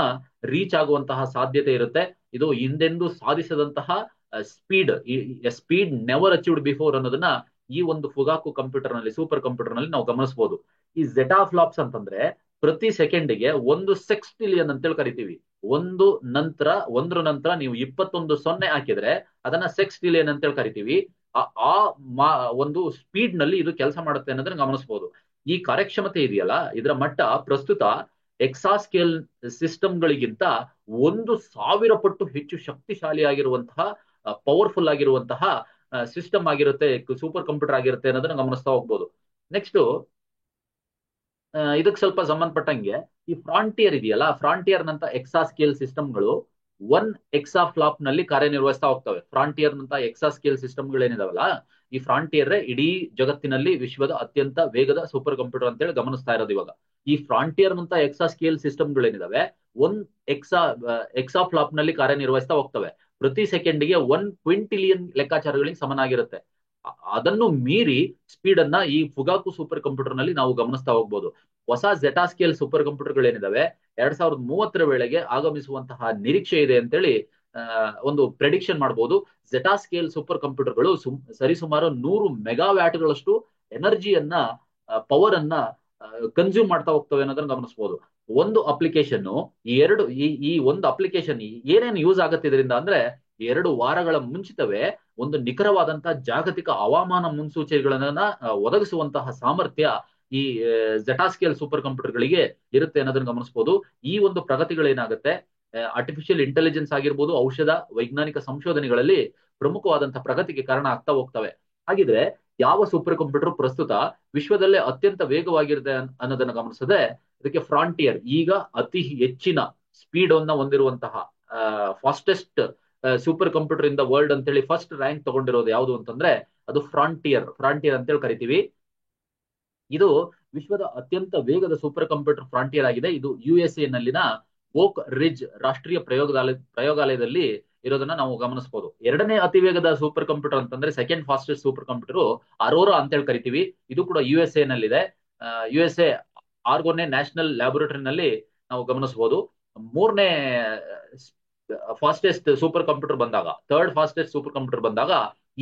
ರೀಚ್ ಆಗುವಂತಹ ಸಾಧ್ಯತೆ ಇರುತ್ತೆ. ಇದು ಹಿಂದೆಂದೂ ಸಾಧಿಸದಂತಹ ಸ್ಪೀಡ್ ನೆವರ್ ಅಚೀವ್ಡ್ ಬಿಫೋರ್ ಅನ್ನೋದನ್ನ ಈ ಒಂದು ಫುಗಾಕು ಕಂಪ್ಯೂಟರ್ ನಲ್ಲಿ, ಸೂಪರ್ ಕಂಪ್ಯೂಟರ್ ನಲ್ಲಿ ನಾವು ಗಮನಿಸಬಹುದು. ಈ ಝೆಟಾಫ್ಲಾಪ್ಸ್ ಅಂತಂದ್ರೆ ಪ್ರತಿ ಸೆಕೆಂಡ್ಗೆ 1 ಸೆಕ್ಸ್ಟಿಲಿಯನ್ ಅಂತೇಳಿ ಕರಿತೀವಿ. ಒಂದ್ರ ನಂತರ ನೀವು 21 0 ಹಾಕಿದ್ರೆ ಅದನ್ನ ಸೆಕ್ಸ್ಟಿಲಿಯನ್ ಅಂತೇಳಿ ಕರಿತೀವಿ. ಒಂದು ಸ್ಪೀಡ್ ನಲ್ಲಿ ಇದು ಕೆಲಸ ಮಾಡುತ್ತೆ ಅನ್ನೋದನ್ನ ಗಮನಿಸಬಹುದು. ಈ ಕಾರ್ಯಕ್ಷಮತೆ ಇದೆಯಲ್ಲ, ಇದರ ಮಟ್ಟ ಪ್ರಸ್ತುತ ಎಕ್ಸಾಸ್ಕೇಲ್ ಸಿಸ್ಟಮ್ಗಳಿಗಿಂತ 1000 ಪಟ್ಟು ಹೆಚ್ಚು ಶಕ್ತಿಶಾಲಿಯಾಗಿರುವಂತಹ, ಪವರ್ಫುಲ್ ಆಗಿರುವಂತಹ ಸಿಸ್ಟಮ್ ಆಗಿರುತ್ತೆ, ಸೂಪರ್ ಕಂಪ್ಯೂಟರ್ ಆಗಿರುತ್ತೆ ಅನ್ನೋದನ್ನ ಗಮನಿಸ್ತಾ ಹೋಗ್ಬೋದು. ನೆಕ್ಸ್ಟ್, ಇದಕ್ಕೆ ಸ್ವಲ್ಪ ಸಂಬಂಧಪಟ್ಟಂಗೆ ಈ ಫ್ರಾಂಟಿಯರ್ ಇದೆಯಲ್ಲ, ಫ್ರಾಂಟಿಯರ್ ನಂತ ಎಕ್ಸಾಸ್ಕೇಲ್ ಸಿಸ್ಟಮ್ಗಳು 1 ಎಕ್ಸಾಫ್ಲಾಪ್ ನಲ್ಲಿ ಕಾರ್ಯನಿರ್ವಹಿಸ್ತಾ ಹೋಗ್ತವೆ. ಫ್ರಾಂಟಿಯರ್ ನಂತ ಎಕ್ಸಾಸ್ಕೇಲ್ ಸಿಸ್ಟಮ್ಗಳೇನಿದಾವಲ್ಲ, ಈ ಫ್ರಾಂಟಿಯರ್ ಇಡೀ ಜಗತ್ತಿನಲ್ಲಿ ವಿಶ್ವದ ಅತ್ಯಂತ ವೇಗದ ಸೂಪರ್ ಕಂಪ್ಯೂಟರ್ ಅಂತೇಳಿ ಗಮನಿಸ್ತಾ ಇರೋದು ಇವಾಗ. ಈ ಫ್ರಾಂಟಿಯರ್ ನಂತ ಎಕ್ಸಾಸ್ಕೇಲ್ ಸಿಸ್ಟಮ್ಗಳೇನಿದಾವೆ 1 ಎಕ್ಸಾಫ್ಲಾಪ್ ನಲ್ಲಿ ಕಾರ್ಯನಿರ್ವಹಿಸ್ತಾ ಹೋಗ್ತವೆ. ಪ್ರತಿ ಸೆಕೆಂಡ್ಗೆ 1 ಕ್ವಿಂಟಿಲಿಯನ್ ಲೆಕ್ಕಾಚಾರಗಳಿಗೆ ಸಮನಾಗಿರುತ್ತೆ. ಅದನ್ನು ಮೀರಿ ಸ್ಪೀಡ್ ಅನ್ನ ಈ ಫುಗಾಕು ಸೂಪರ್ ಕಂಪ್ಯೂಟರ್ ನಲ್ಲಿ ನಾವು ಗಮನಿಸ್ತಾ ಹೋಗ್ಬೋದು. ಹೊಸ ಜೆಟಾಸ್ಕೇಲ್ ಸೂಪರ್ ಕಂಪ್ಯೂಟರ್ಗಳೇನಿದಾವೆ 2030 ವೇಳೆಗೆ ಆಗಮಿಸುವಂತಹ ನಿರೀಕ್ಷೆ ಇದೆ ಅಂತೇಳಿ ಒಂದು ಪ್ರೆಡಿಕ್ಷನ್ ಮಾಡಬಹುದು. ಜೆಟಾಸ್ಕೇಲ್ ಸೂಪರ್ ಕಂಪ್ಯೂಟರ್ಗಳು ಸರಿಸುಮಾರು 100 ಮೆಗಾವ್ಯಾಟ್ಗಳಷ್ಟು ಎನರ್ಜಿಯನ್ನ ಪವರ್ ಅನ್ನ ಕನ್ಸ್ಯೂಮ್ ಮಾಡ್ತಾ ಹೋಗ್ತವೆ ಅನ್ನೋದನ್ನ ಗಮನಿಸಬಹುದು. ಒಂದು ಅಪ್ಲಿಕೇಶನ್ ಈ ಒಂದು ಅಪ್ಲಿಕೇಶನ್ ಏನೇನು ಯೂಸ್ ಆಗುತ್ತೆ ಇದರಿಂದ ಅಂದ್ರೆ 2 ವಾರಗಳ ಮುಂಚಿತವೇ ಒಂದು ನಿಖರವಾದಂತಹ ಜಾಗತಿಕ ಹವಾಮಾನ ಮುನ್ಸೂಚನೆಗಳನ್ನ ಒದಗಿಸುವಂತಹ ಸಾಮರ್ಥ್ಯ ಈ ಜೆಟಾಸ್ಕೇಲ್ ಸೂಪರ್ ಕಂಪ್ಯೂಟರ್ಗಳಿಗೆ ಇರುತ್ತೆ ಅನ್ನೋದನ್ನ ಗಮನಿಸಬಹುದು. ಈ ಒಂದು ಪ್ರಗತಿಗಳೇನಾಗುತ್ತೆ ಆರ್ಟಿಫಿಷಿಯಲ್ ಇಂಟೆಲಿಜೆನ್ಸ್ ಆಗಿರ್ಬೋದು, ಔಷಧ ವೈಜ್ಞಾನಿಕ ಸಂಶೋಧನೆಗಳಲ್ಲಿ ಪ್ರಮುಖವಾದಂತಹ ಪ್ರಗತಿಗೆ ಕಾರಣ ಆಗ್ತಾ ಹೋಗ್ತವೆ. ಹಾಗಿದ್ರೆ ಯಾವ ಸೂಪರ್ ಕಂಪ್ಯೂಟರ್ ಪ್ರಸ್ತುತ ವಿಶ್ವದಲ್ಲೇ ಅತ್ಯಂತ ವೇಗವಾಗಿರುತ್ತೆ ಅನ್ನೋದನ್ನ ಗಮನಿಸದೆ ಇದಕ್ಕೆ ಫ್ರಾಂಟಿಯರ್, ಈಗ ಅತಿ ಹೆಚ್ಚಿನ ಸ್ಪೀಡ್ ಅನ್ನ ಹೊಂದಿರುವಂತಹ fastest super computer in the world ಅಂತೇಳಿ ಫಸ್ಟ್ ರ್ಯಾಂಕ್ ತಗೊಂಡಿರೋದು ಯಾವುದು ಅಂತಂದ್ರೆ ಅದು ಫ್ರಾಂಟಿಯರ್ ಅಂತೇಳಿ ಕರಿತೀವಿ. ಇದು ವಿಶ್ವದ ಅತ್ಯಂತ ವೇಗದ ಸೂಪರ್ ಕಂಪ್ಯೂಟರ್ ಫ್ರಾಂಟಿಯರ್ ಆಗಿದೆ. ಇದು USA ನಲ್ಲಿನ ಓಕ್ ರಿಡ್ಜ್ ರಾಷ್ಟ್ರೀಯ ಪ್ರಯೋಗಾಲಯದಲ್ಲಿ ಇರೋದನ್ನ ನಾವು ಗಮನಿಸಬಹುದು. ಎರಡನೇ ಅತಿ ವೇಗದ ಸೂಪರ್ ಕಂಪ್ಯೂಟರ್ ಅಂತಂದ್ರೆ second fastest super computer Arora ಅಂತೇಳಿ ಕರಿತೀವಿ. ಇದು ಕೂಡ USA ನಲ್ಲಿದೆ. USA ಆರ್ಗೋನೆ ನ್ಯಾಷನಲ್ ಲ್ಯಾಬೋರೇಟರಿನಲ್ಲಿ ನಾವು ಗಮನಿಸಬಹುದು. ಮೂರನೇ ಫಾಸ್ಟೆಸ್ಟ್ ಸೂಪರ್ ಕಂಪ್ಯೂಟರ್ ಬಂದಾಗ, ಥರ್ಡ್ ಫಾಸ್ಟೆಸ್ಟ್ ಸೂಪರ್ ಕಂಪ್ಯೂಟರ್ ಬಂದಾಗ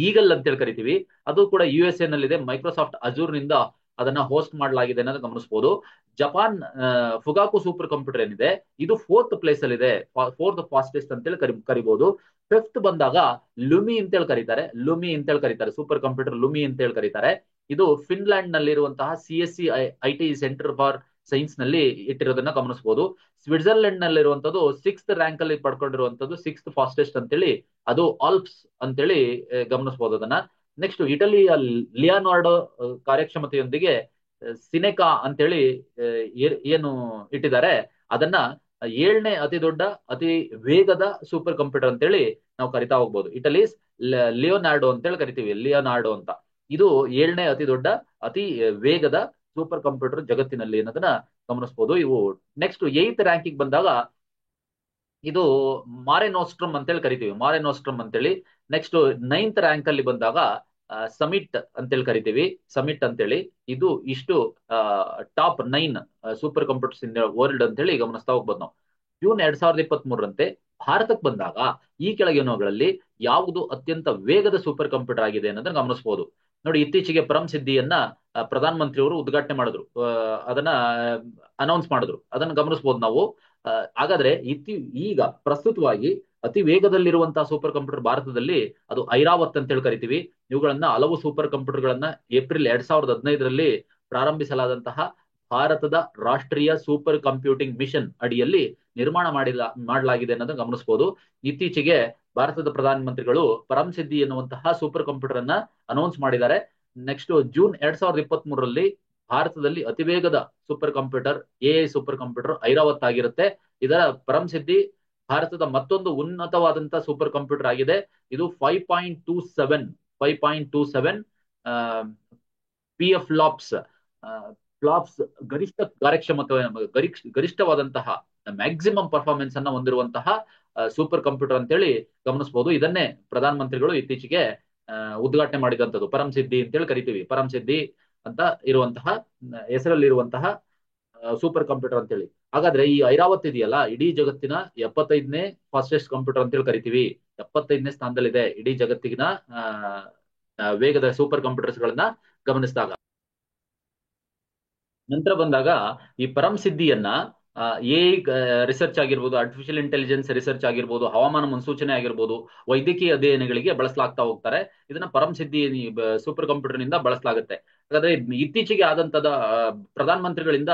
ಈಗಲ್ ಅಂತೇಳಿ ಕರಿತೀವಿ. ಅದು ಕೂಡ USA ನಲ್ಲಿದೆ. ಮೈಕ್ರೋಸಾಫ್ಟ್ ಅಜೂರ್ ನಿಂದ ಅದನ್ನ ಹೋಸ್ಟ್ ಮಾಡಲಾಗಿದೆ ಅನ್ನೋದು ಗಮನಿಸಬಹುದು. ಜಪಾನ್ ಫುಗಾಕು ಸೂಪರ್ ಕಂಪ್ಯೂಟರ್ ಏನಿದೆ ಇದು 4th ಪ್ಲೇಸ್ ಅಲ್ಲಿ ಇದೆ, 4th ಫಾಸ್ಟೆಸ್ಟ್ ಅಂತೇಳಿ ಕರಿಬಹುದು. 5th ಬಂದಾಗ ಲುಮಿ ಅಂತೇಳಿ ಕರೀತಾರೆ, ಸೂಪರ್ ಕಂಪ್ಯೂಟರ್ ಲುಮಿ ಅಂತೇಳಿ ಕರೀತಾರೆ. ಇದು ಫಿನ್ಲ್ಯಾಂಡ್ ನಲ್ಲಿರುವಂತಹ CSC IT centre for science ನಲ್ಲಿ ಇಟ್ಟಿರೋದನ್ನ ಗಮನಿಸಬಹುದು. ಸ್ವಿಟ್ಜರ್ಲೆಂಡ್ ನಲ್ಲಿರುವಂತದ್ದು 6th ರ್ಯಾಂಕ್ ಅಲ್ಲಿ ಪಡ್ಕೊಂಡಿರುವಂತದ್ದು 6th ಫಾಸ್ಟೆಸ್ಟ್ ಅಂತೇಳಿ, ಅದು ಆಲ್ಪ್ಸ್ ಅಂತೇಳಿ ಗಮನಿಸಬಹುದು ಅದನ್ನ. ನೆಕ್ಸ್ಟ್ ಇಟಲಿಯ ಲಿಯೋನಾರ್ಡೋ ಕಾರ್ಯಕ್ಷಮತೆಯೊಂದಿಗೆ ಸಿನೆಕಾ ಅಂತೇಳಿ ಏನು ಇಟ್ಟಿದ್ದಾರೆ ಅದನ್ನ 7ನೇ ಅತಿ ವೇಗದ ಸೂಪರ್ ಕಂಪ್ಯೂಟರ್ ಅಂತೇಳಿ ನಾವು ಕರಿತಾ ಹೋಗ್ಬೋದು. ಇಟಲೀಸ್ ಲಿಯೋನಾರ್ಡೋ ಅಂತೇಳಿ ಕರಿತೀವಿ, ಲಿಯೋನಾರ್ಡೋ ಅಂತ. ಇದು 7ನೇ ಅತಿ ವೇಗದ ಸೂಪರ್ ಕಂಪ್ಯೂಟರ್ ಜಗತ್ತಿನಲ್ಲಿ ಅನ್ನೋದನ್ನ ಗಮನಿಸಬಹುದು. ಇವು ನೆಕ್ಸ್ಟ್ 8th ರ್ಯಾಂಕಿಂಗ್ ಬಂದಾಗ ಇದು ಮಾರೆ ನೋಸ್ಟ್ರಮ್ ಅಂತೇಳಿ ಕರಿತೀವಿ, ಅಂತೇಳಿ. ನೆಕ್ಸ್ಟ್ 9th ರ್ಯಾಂಕ್ ಅಲ್ಲಿ ಬಂದಾಗ ಸಮಿಟ್ ಅಂತೇಳಿ ಕರಿತೀವಿ, ಅಂತೇಳಿ. ಇದು ಇಷ್ಟು top 9 super computers in world ಅಂತೇಳಿ ಗಮನಿಸ್ತಾ ಹೋಗ್ಬೋದು ನಾವು. ಜೂನ್ 2023ರಂತೆ ಭಾರತಕ್ಕೆ ಬಂದಾಗ ಈ ಕೆಳಗಿನವುಗಳಲ್ಲಿ ಯಾವುದು ಅತ್ಯಂತ ವೇಗದ ಸೂಪರ್ ಕಂಪ್ಯೂಟರ್ ಆಗಿದೆ ಅನ್ನೋದನ್ನ ಗಮನಿಸಬಹುದು. ನೋಡಿ, ಇತ್ತೀಚೆಗೆ ಪರಂ ಸಿದ್ಧಿಯನ್ನ ಪ್ರಧಾನ ಮಂತ್ರಿಯವರು ಉದ್ಘಾಟನೆ ಮಾಡಿದ್ರು, ಅದನ್ನ ಅನೌನ್ಸ್ ಮಾಡಿದ್ರು, ಅದನ್ನ ಗಮನಿಸಬಹುದು ನಾವು. ಹಾಗಾದ್ರೆ ಈಗ ಪ್ರಸ್ತುತವಾಗಿ ಅತಿ ವೇಗದಲ್ಲಿರುವಂತಹ ಸೂಪರ್ ಕಂಪ್ಯೂಟರ್ ಭಾರತದಲ್ಲಿ ಅದು ಐರಾವತ್ ಅಂತೇಳಿ ಕರಿತೀವಿ. ಇವುಗಳನ್ನ ಹಲವು ಸೂಪರ್ ಕಂಪ್ಯೂಟರ್ಗಳನ್ನ ಏಪ್ರಿಲ್ 2015ರಲ್ಲಿ ಪ್ರಾರಂಭಿಸಲಾದಂತಹ ಭಾರತದ ರಾಷ್ಟ್ರೀಯ ಸೂಪರ್ ಕಂಪ್ಯೂಟಿಂಗ್ ಮಿಷನ್ ಅಡಿಯಲ್ಲಿ ನಿರ್ಮಾಣ ಮಾಡಲಾಗಿದೆ ಅನ್ನೋದನ್ನ ಗಮನಿಸಬಹುದು. ಇತ್ತೀಚೆಗೆ ಭಾರತದ ಪ್ರಧಾನಮಂತ್ರಿಗಳು ಪರಂ ಸಿದ್ಧಿ ಎನ್ನುವಂತಹ ಸೂಪರ್ ಕಂಪ್ಯೂಟರ್ ಅನ್ನ ಅನೌನ್ಸ್ ಮಾಡಿದ್ದಾರೆ. ನೆಕ್ಸ್ಟ್ ಜೂನ್ 2023ರಲ್ಲಿ ಭಾರತದಲ್ಲಿ ಅತಿ ವೇಗದ super computer AI super computer Airawat ಆಗಿರುತ್ತೆ. ಇದರ ಪರಂ ಸಿದ್ಧಿ ಭಾರತದ ಮತ್ತೊಂದು ಉನ್ನತವಾದಂತಹ ಸೂಪರ್ ಕಂಪ್ಯೂಟರ್ ಆಗಿದೆ. ಇದು 5.27 PFLOPS ಗರಿಷ್ಠ ಕಾರ್ಯಕ್ಷಮತೆ, ಗರಿಷ್ಠವಾದಂತಹ ಮ್ಯಾಕ್ಸಿಮಮ್ ಪರ್ಫಾರ್ಮೆನ್ಸ್ ಅನ್ನ ಹೊಂದಿರುವಂತಹ ಸೂಪರ್ ಕಂಪ್ಯೂಟರ್ ಅಂತೇಳಿ ಗಮನಿಸಬಹುದು. ಇದನ್ನೇ ಪ್ರಧಾನಮಂತ್ರಿಗಳು ಇತ್ತೀಚೆಗೆ ಉದ್ಘಾಟನೆ ಮಾಡಿದಂಥದ್ದು. ಪರಂ ಸಿದ್ಧಿ ಅಂತೇಳಿ ಕರಿತೀವಿ, ಪರಂ ಸಿದ್ಧಿ ಅಂತ ಇರುವಂತಹ ಹೆಸರಲ್ಲಿರುವಂತಹ ಸೂಪರ್ ಕಂಪ್ಯೂಟರ್ ಅಂತೇಳಿ. ಹಾಗಾದ್ರೆ ಈ ಐರಾವತ್ ಇದೆಯಲ್ಲ, ಇಡೀ ಜಗತ್ತಿನ 75ನೇ ಫಾಸ್ಟೆಸ್ಟ್ ಕಂಪ್ಯೂಟರ್ ಅಂತೇಳಿ ಕರಿತೀವಿ. 75ನೇ ಸ್ಥಾನದಲ್ಲಿದೆ ಇಡೀ ಜಗತ್ತಿನ ವೇಗದ ಸೂಪರ್ ಕಂಪ್ಯೂಟರ್ಸ್ ಗಳನ್ನ ಗಮನಿಸಿದಾಗ. ನಂತರ ಬಂದಾಗ ಈ ಪರಂ ಸಿದ್ಧಿಯನ್ನ AI ರಿಸರ್ಚ್ ಆಗಿರ್ಬೋದು, ಆರ್ಟಿಫಿಷಿಯಲ್ ಇಂಟೆಲಿಜೆನ್ಸ್ ರಿಸರ್ಚ್ ಆಗಿರ್ಬೋದು, ಹವಾಮಾನ ಮುನ್ಸೂಚನೆ ಆಗಿರ್ಬೋದು, ವೈದ್ಯಕೀಯ ಅಧ್ಯಯನಗಳಿಗೆ ಬಳಸಲಾಗ್ತಾ ಹೋಗ್ತಾರೆ. ಇದನ್ನ ಪರಂ ಸಿದ್ಧಿ ಸೂಪರ್ ಕಂಪ್ಯೂಟರ್ ನಿಂದ ಬಳಸಲಾಗುತ್ತೆ. ಹಾಗಾದ್ರೆ ಇತ್ತೀಚೆಗೆ ಆದಂತದ ಪ್ರಧಾನ ಮಂತ್ರಿಗಳಿಂದ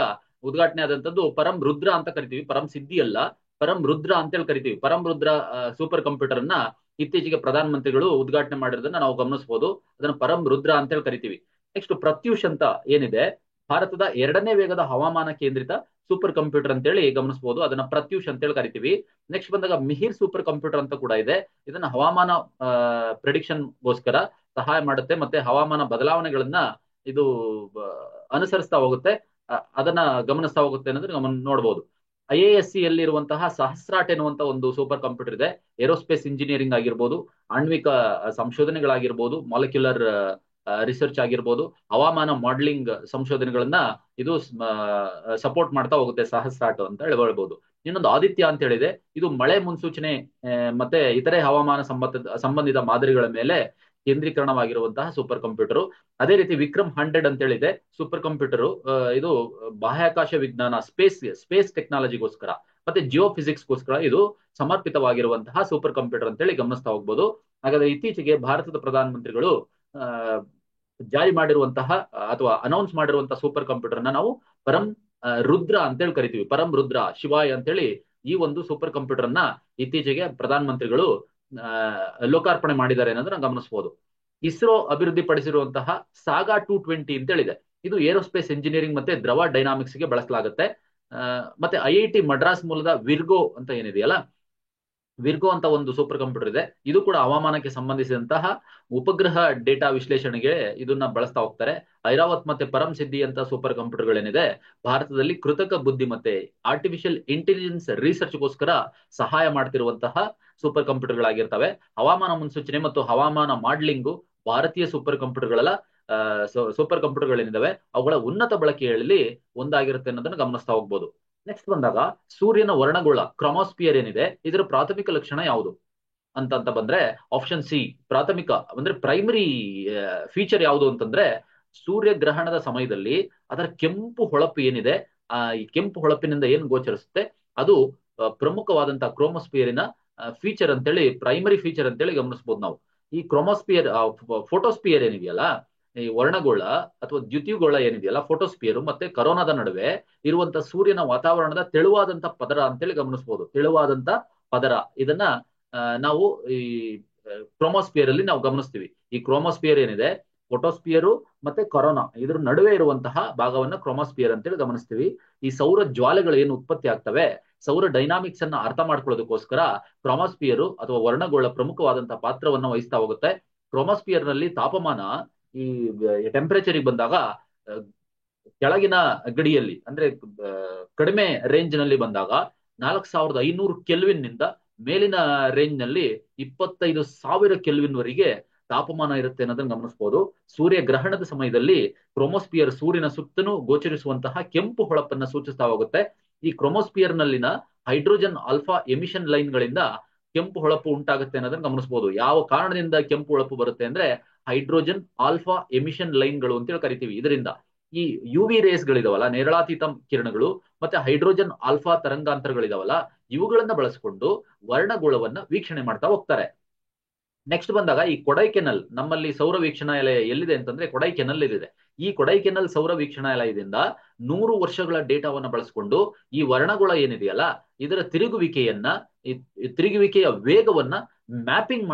ಉದ್ಘಾಟನೆ ಆದಂತದ್ದು ಪರಂ ರುದ್ರ ಅಂತ ಕರಿತೀವಿ. ಪರಂ ಸಿದ್ಧಿ ಅಲ್ಲ, ಪರಂ ರುದ್ರ ಅಂತೇಳಿ ಕರಿತೀವಿ. ಪರಂ ರುದ್ರ ಸೂಪರ್ ಕಂಪ್ಯೂಟರ್ ಅನ್ನ ಇತ್ತೀಚೆಗೆ ಪ್ರಧಾನ ಮಂತ್ರಿಗಳು ಉದ್ಘಾಟನೆ ಮಾಡಿರೋದನ್ನ ನಾವು ಗಮನಿಸಬಹುದು. ಅದನ್ನ ಪರಂ ರುದ್ರ ಅಂತೇಳಿ ಕರಿತೀವಿ. ನೆಕ್ಸ್ಟ್ ಪ್ರತ್ಯೂಷ್ ಅಂತ ಏನಿದೆ, ಭಾರತದ 2ನೇ ವೇಗದ ಹವಾಮಾನ ಕೇಂದ್ರಿತ ಸೂಪರ್ ಕಂಪ್ಯೂಟರ್ ಅಂತೇಳಿ ಗಮನಿಸಬಹುದು. ಅದನ್ನ ಪ್ರತ್ಯೂಷ್ ಅಂತೇಳಿ ಕರಿತೀವಿ. ನೆಕ್ಸ್ಟ್ ಬಂದಾಗ ಮಿಹಿರ್ ಸೂಪರ್ ಕಂಪ್ಯೂಟರ್ ಅಂತ ಕೂಡ ಇದೆ. ಇದನ್ನ ಹವಾಮಾನ ಪ್ರೆಡಿಕ್ಷನ್ ಗೋಸ್ಕರ ಸಹಾಯ ಮಾಡುತ್ತೆ, ಮತ್ತೆ ಹವಾಮಾನ ಬದಲಾವಣೆಗಳನ್ನ ಇದು ಅನುಸರಿಸ್ತಾ ಹೋಗುತ್ತೆ, ಅದನ್ನ ಗಮನಿಸ್ತಾ ಹೋಗುತ್ತೆ ಅನ್ನೋದನ್ನ ನೋಡಬಹುದು. IISc ಯಲ್ಲಿರುವಂತಹ ಸಹಸ್ರಾಟ್ ಎನ್ನುವಂತ ಒಂದು ಸೂಪರ್ ಕಂಪ್ಯೂಟರ್ ಇದೆ. ಏರೋಸ್ಪೇಸ್ ಇಂಜಿನಿಯರಿಂಗ್ ಆಗಿರ್ಬೋದು, ಆಣ್ವಿಕ ಸಂಶೋಧನೆಗಳಾಗಿರ್ಬೋದು, ಮಾಲಿಕ್ಯುಲರ್ ರಿಸರ್ಚ್ ಆಗಿರ್ಬೋದು, ಹವಾಮಾನ ಮಾಡೆಲಿಂಗ್ ಸಂಶೋಧನೆಗಳನ್ನ ಇದು ಸಪೋರ್ಟ್ ಮಾಡ್ತಾ ಹೋಗುತ್ತೆ ಸಹಸ್ರಾಟ್ ಅಂತ ಹೇಳ್ಬೋದು. ಇನ್ನೊಂದು ಆದಿತ್ಯ ಅಂತ ಹೇಳಿದೆ, ಇದು ಮಳೆ ಮುನ್ಸೂಚನೆ ಮತ್ತೆ ಇತರೆ ಹವಾಮಾನ ಸಂಬಂಧಿತ ಮಾದರಿಗಳ ಮೇಲೆ ಕೇಂದ್ರೀಕರಣವಾಗಿರುವಂತಹ ಸೂಪರ್ ಕಂಪ್ಯೂಟರ್. ಅದೇ ರೀತಿ ವಿಕ್ರಮ್ 100 ಅಂತ ಹೇಳಿದೆ ಸೂಪರ್ ಕಂಪ್ಯೂಟರ್. ಇದು ಬಾಹ್ಯಾಕಾಶ ವಿಜ್ಞಾನ, ಸ್ಪೇಸ್ ಟೆಕ್ನಾಲಜಿಗೋಸ್ಕರ ಮತ್ತೆ ಜಿಯೋ ಫಿಸಿಕ್ಸ್ಗೋಸ್ಕರ ಇದು ಸಮರ್ಪಿತವಾಗಿರುವಂತಹ ಸೂಪರ್ ಕಂಪ್ಯೂಟರ್ ಅಂತ ಹೇಳಿ ಗಮನಿಸ್ತಾ ಹೋಗ್ಬೋದು. ಹಾಗಾದ್ರೆ ಇತ್ತೀಚೆಗೆ ಭಾರತದ ಪ್ರಧಾನಮಂತ್ರಿಗಳು ಜಾರಿ ಮಾಡಿರುವಂತಹ ಅಥವಾ ಅನೌನ್ಸ್ ಮಾಡಿರುವಂತಹ ಸೂಪರ್ ಕಂಪ್ಯೂಟರ್ನ ನಾವು ಪರಂ ರುದ್ರ ಅಂತೇಳಿ ಕರಿತೀವಿ. ಪರಂ ರುದ್ರ ಶಿವಾಯ್ ಅಂತೇಳಿ ಈ ಒಂದು ಸೂಪರ್ ಕಂಪ್ಯೂಟರ್ ಅನ್ನ ಇತ್ತೀಚೆಗೆ ಪ್ರಧಾನಮಂತ್ರಿಗಳು ಲೋಕಾರ್ಪಣೆ ಮಾಡಿದ್ದಾರೆ ಅನ್ನೋದನ್ನ ಗಮನಿಸಬಹುದು. ಇಸ್ರೋ ಅಭಿವೃದ್ಧಿ ಪಡಿಸಿರುವಂತಹ ಸಾಗಾ 220 ಅಂತ ಹೇಳಿದೆ. ಇದು ಏರೋಸ್ಪೇಸ್ ಇಂಜಿನಿಯರಿಂಗ್ ಮತ್ತೆ ದ್ರವ ಡೈನಾಮಿಕ್ಸ್ ಗೆ ಬಳಸಲಾಗುತ್ತೆ. ಮತ್ತೆ IIT ಮಡ್ರಾಸ್ ಮೂಲದ ವಿರ್ಗೋ ಅಂತ ಏನಿದೆಯಲ್ಲ, ವಿರ್ಗೋ ಅಂತ ಒಂದು ಸೂಪರ್ ಕಂಪ್ಯೂಟರ್ ಇದೆ. ಇದು ಕೂಡ ಹವಾಮಾನಕ್ಕೆ ಸಂಬಂಧಿಸಿದಂತಹ ಉಪಗ್ರಹ ಡೇಟಾ ವಿಶ್ಲೇಷಣೆಗೆ ಇದನ್ನ ಬಳಸ್ತಾ ಹೋಗ್ತಾರೆ. ಐರಾವತ್ ಮತ್ತೆ ಪರಂ ಸಿದ್ಧಿ ಅಂತ ಸೂಪರ್ ಕಂಪ್ಯೂಟರ್ಗಳೇನಿದೆ ಭಾರತದಲ್ಲಿ ಕೃತಕ ಬುದ್ಧಿ ಮತ್ತೆ ಆರ್ಟಿಫಿಷಿಯಲ್ ಇಂಟೆಲಿಜೆನ್ಸ್ ರಿಸರ್ಚ್ಗೋಸ್ಕರ ಸಹಾಯ ಮಾಡ್ತಿರುವಂತಹ ಸೂಪರ್ ಕಂಪ್ಯೂಟರ್ಗಳಾಗಿರ್ತವೆ. ಹವಾಮಾನ ಮುನ್ಸೂಚನೆ ಮತ್ತು ಹವಾಮಾನ ಮಾಡ್ಲಿಂಗು ಭಾರತೀಯ ಸೂಪರ್ ಕಂಪ್ಯೂಟರ್ಗಳೇನಿದಾವೆ ಅವುಗಳ ಉನ್ನತ ಬಳಕೆಯಲ್ಲಿ ಒಂದಾಗಿರುತ್ತೆ ಅನ್ನೋದನ್ನ ಗಮನಿಸ್ತಾ ಹೋಗ್ಬೋದು. ನೆಕ್ಸ್ಟ್ ಬಂದಾಗ ಸೂರ್ಯನ ವರ್ಣಗೋಳ ಕ್ರೊಮಾಸ್ಪಿಯರ್ ಏನಿದೆ, ಇದರ ಪ್ರಾಥಮಿಕ ಲಕ್ಷಣ ಯಾವುದು ಅಂತ ಬಂದ್ರೆ ಆಪ್ಷನ್ ಸಿ. ಪ್ರಾಥಮಿಕ ಅಂದ್ರೆ ಪ್ರೈಮರಿ ಫೀಚರ್ ಯಾವುದು ಅಂತಂದ್ರೆ ಸೂರ್ಯ ಗ್ರಹಣದ ಸಮಯದಲ್ಲಿ ಅದರ ಕೆಂಪು ಹೊಳಪು ಏನಿದೆ, ಈ ಕೆಂಪು ಹೊಳಪಿನಿಂದ ಏನ್ ಗೋಚರಿಸುತ್ತೆ ಅದು ಪ್ರಮುಖವಾದಂತಹ ಕ್ರೋಮೋಸ್ಪಿಯರಿನ ಫೀಚರ್ ಅಂತೇಳಿ, ಪ್ರೈಮರಿ ಫೀಚರ್ ಅಂತೇಳಿ ಗಮನಿಸಬಹುದು ನಾವು. ಈ ಕ್ರೋಮೋಸ್ಪಿಯರ್ ಫೋಟೋಸ್ಪಿಯರ್ ಏನಿದೆಯಲ್ಲ, ಈ ವರ್ಣಗೋಳ ಅಥವಾ ದ್ಯುತಿಗೋಳ ಏನಿದೆಯಲ್ಲ, ಫೋಟೋಸ್ಪಿಯರ್ ಮತ್ತೆ ಕರೋನಾದ ನಡುವೆ ಇರುವಂತ ಸೂರ್ಯನ ವಾತಾವರಣದ ತೆಳುವಾದಂತ ಪದರ ಅಂತೇಳಿ ಗಮನಿಸಬಹುದು. ತೆಳುವಾದಂತ ಪದರ, ಇದನ್ನ ನಾವು ಈ ಕ್ರೋಮೋಸ್ಪಿಯರ್ ಅಲ್ಲಿ ನಾವು ಗಮನಿಸ್ತೀವಿ. ಈ ಕ್ರೋಮೋಸ್ಪಿಯರ್ ಏನಿದೆ, ಫೋಟೋಸ್ಪಿಯರು ಮತ್ತೆ ಕೊರೋನಾ ಇದ್ರ ನಡುವೆ ಇರುವಂತಹ ಭಾಗವನ್ನ ಕ್ರೋಮೋಸ್ಪಿಯರ್ ಅಂತೇಳಿ ಗಮನಿಸ್ತೀವಿ. ಈ ಸೌರ ಜ್ವಾಲೆಗಳು ಏನು ಉತ್ಪತ್ತಿ ಆಗ್ತವೆ, ಸೌರ ಡೈನಾಮಿಕ್ಸ್ ಅನ್ನ ಅರ್ಥ ಮಾಡ್ಕೊಳ್ಳೋದಕ್ಕೋಸ್ಕರ ಕ್ರೋಮೋಸ್ಪಿಯರ್ ಅಥವಾ ವರ್ಣಗೋಳ ಪ್ರಮುಖವಾದಂತಹ ಪಾತ್ರವನ್ನ ವಹಿಸ್ತಾ ಹೋಗುತ್ತೆ. ಕ್ರೋಮೋಸ್ಪಿಯರ್ ನಲ್ಲಿ ತಾಪಮಾನ ಈ ಟೆಂಪರೇಚರ್ ಬಂದಾಗ ಕೆಳಗಿನ ಗಡಿಯಲ್ಲಿ ಅಂದ್ರೆ ಕಡಿಮೆ ರೇಂಜ್ ನಲ್ಲಿ ಬಂದಾಗ 4500 ಕೆಲ್ವಿನ್ ನಿಂದ ಮೇಲಿನ ರೇಂಜ್ ನಲ್ಲಿ 25,000 ಕೆಲ್ವಿನ್ ವರೆಗೆ ತಾಪಮಾನ ಇರುತ್ತೆ ಅನ್ನೋದನ್ನ ಗಮನಿಸಬಹುದು. ಸೂರ್ಯ ಗ್ರಹಣದ ಸಮಯದಲ್ಲಿ ಕ್ರೋಮೋಸ್ಪಿಯರ್ ಸೂರ್ಯನ ಸುತ್ತಲೂ ಗೋಚರಿಸುವಂತಹ ಕೆಂಪು ಹೊಳಪನ್ನ ಸೂಚಿಸ್ತಾ ಹೋಗುತ್ತೆ. ಈ ಕ್ರೋಮೋಸ್ಪಿಯರ್ ನಲ್ಲಿನ ಹೈಡ್ರೋಜನ್ ಆಲ್ಫಾ ಎಮಿಷನ್ ಲೈನ್ ಗಳಿಂದ ಕೆಂಪು ಹೊಳಪು ಉಂಟಾಗುತ್ತೆ ಅನ್ನೋದನ್ನ ಗಮನಿಸಬಹುದು. ಯಾವ ಕಾರಣದಿಂದ ಕೆಂಪು ಹೊಳಪು ಬರುತ್ತೆ ಅಂದ್ರೆ ಹೈಡ್ರೋಜನ್ ಆಲ್ಫಾ ಎಮಿಷನ್ ಲೈನ್ಗಳು ಅಂತೇಳಿ ಕರಿತೀವಿ. ಇದರಿಂದ ಈ UV ರೇಸ್ ಗಳಿದಾವಲ್ಲ, ನೇರಳಾತೀತ ಕಿರಣಗಳು ಮತ್ತೆ ಹೈಡ್ರೋಜನ್ ಆಲ್ಫಾ ತರಂಗಾಂತರಗಳಿದಾವಲ್ಲ, ಇವುಗಳನ್ನ ಬಳಸಿಕೊಂಡು ವರ್ಣಗೋಳವನ್ನ ವೀಕ್ಷಣೆ ಮಾಡ್ತಾ ಹೋಗ್ತಾರೆ. ನೆಕ್ಸ್ಟ್ ಬಂದಾಗ ಈ ಕೊಡೈಕೆನಲ್, ನಮ್ಮಲ್ಲಿ ಸೌರ ವೀಕ್ಷಣಾಲಯ ಎಲ್ಲಿದೆ ಅಂತಂದ್ರೆ ಕೊಡೈಕೆನಲ್ ಇದೆ. ಈ ಕೊಡೈಕೆನಲ್ ಸೌರ ವೀಕ್ಷಣಾಲಯದಿಂದ 100 ವರ್ಷಗಳ ಡೇಟಾವನ್ನ ಬಳಸಿಕೊಂಡು ಈ ವರ್ಣಗೋಳ ಏನಿದೆಯಲ್ಲ ಇದರ ತಿರುಗುವಿಕೆಯ ವೇಗವನ್ನ ಮ್ಯಾಪಿಂಗ್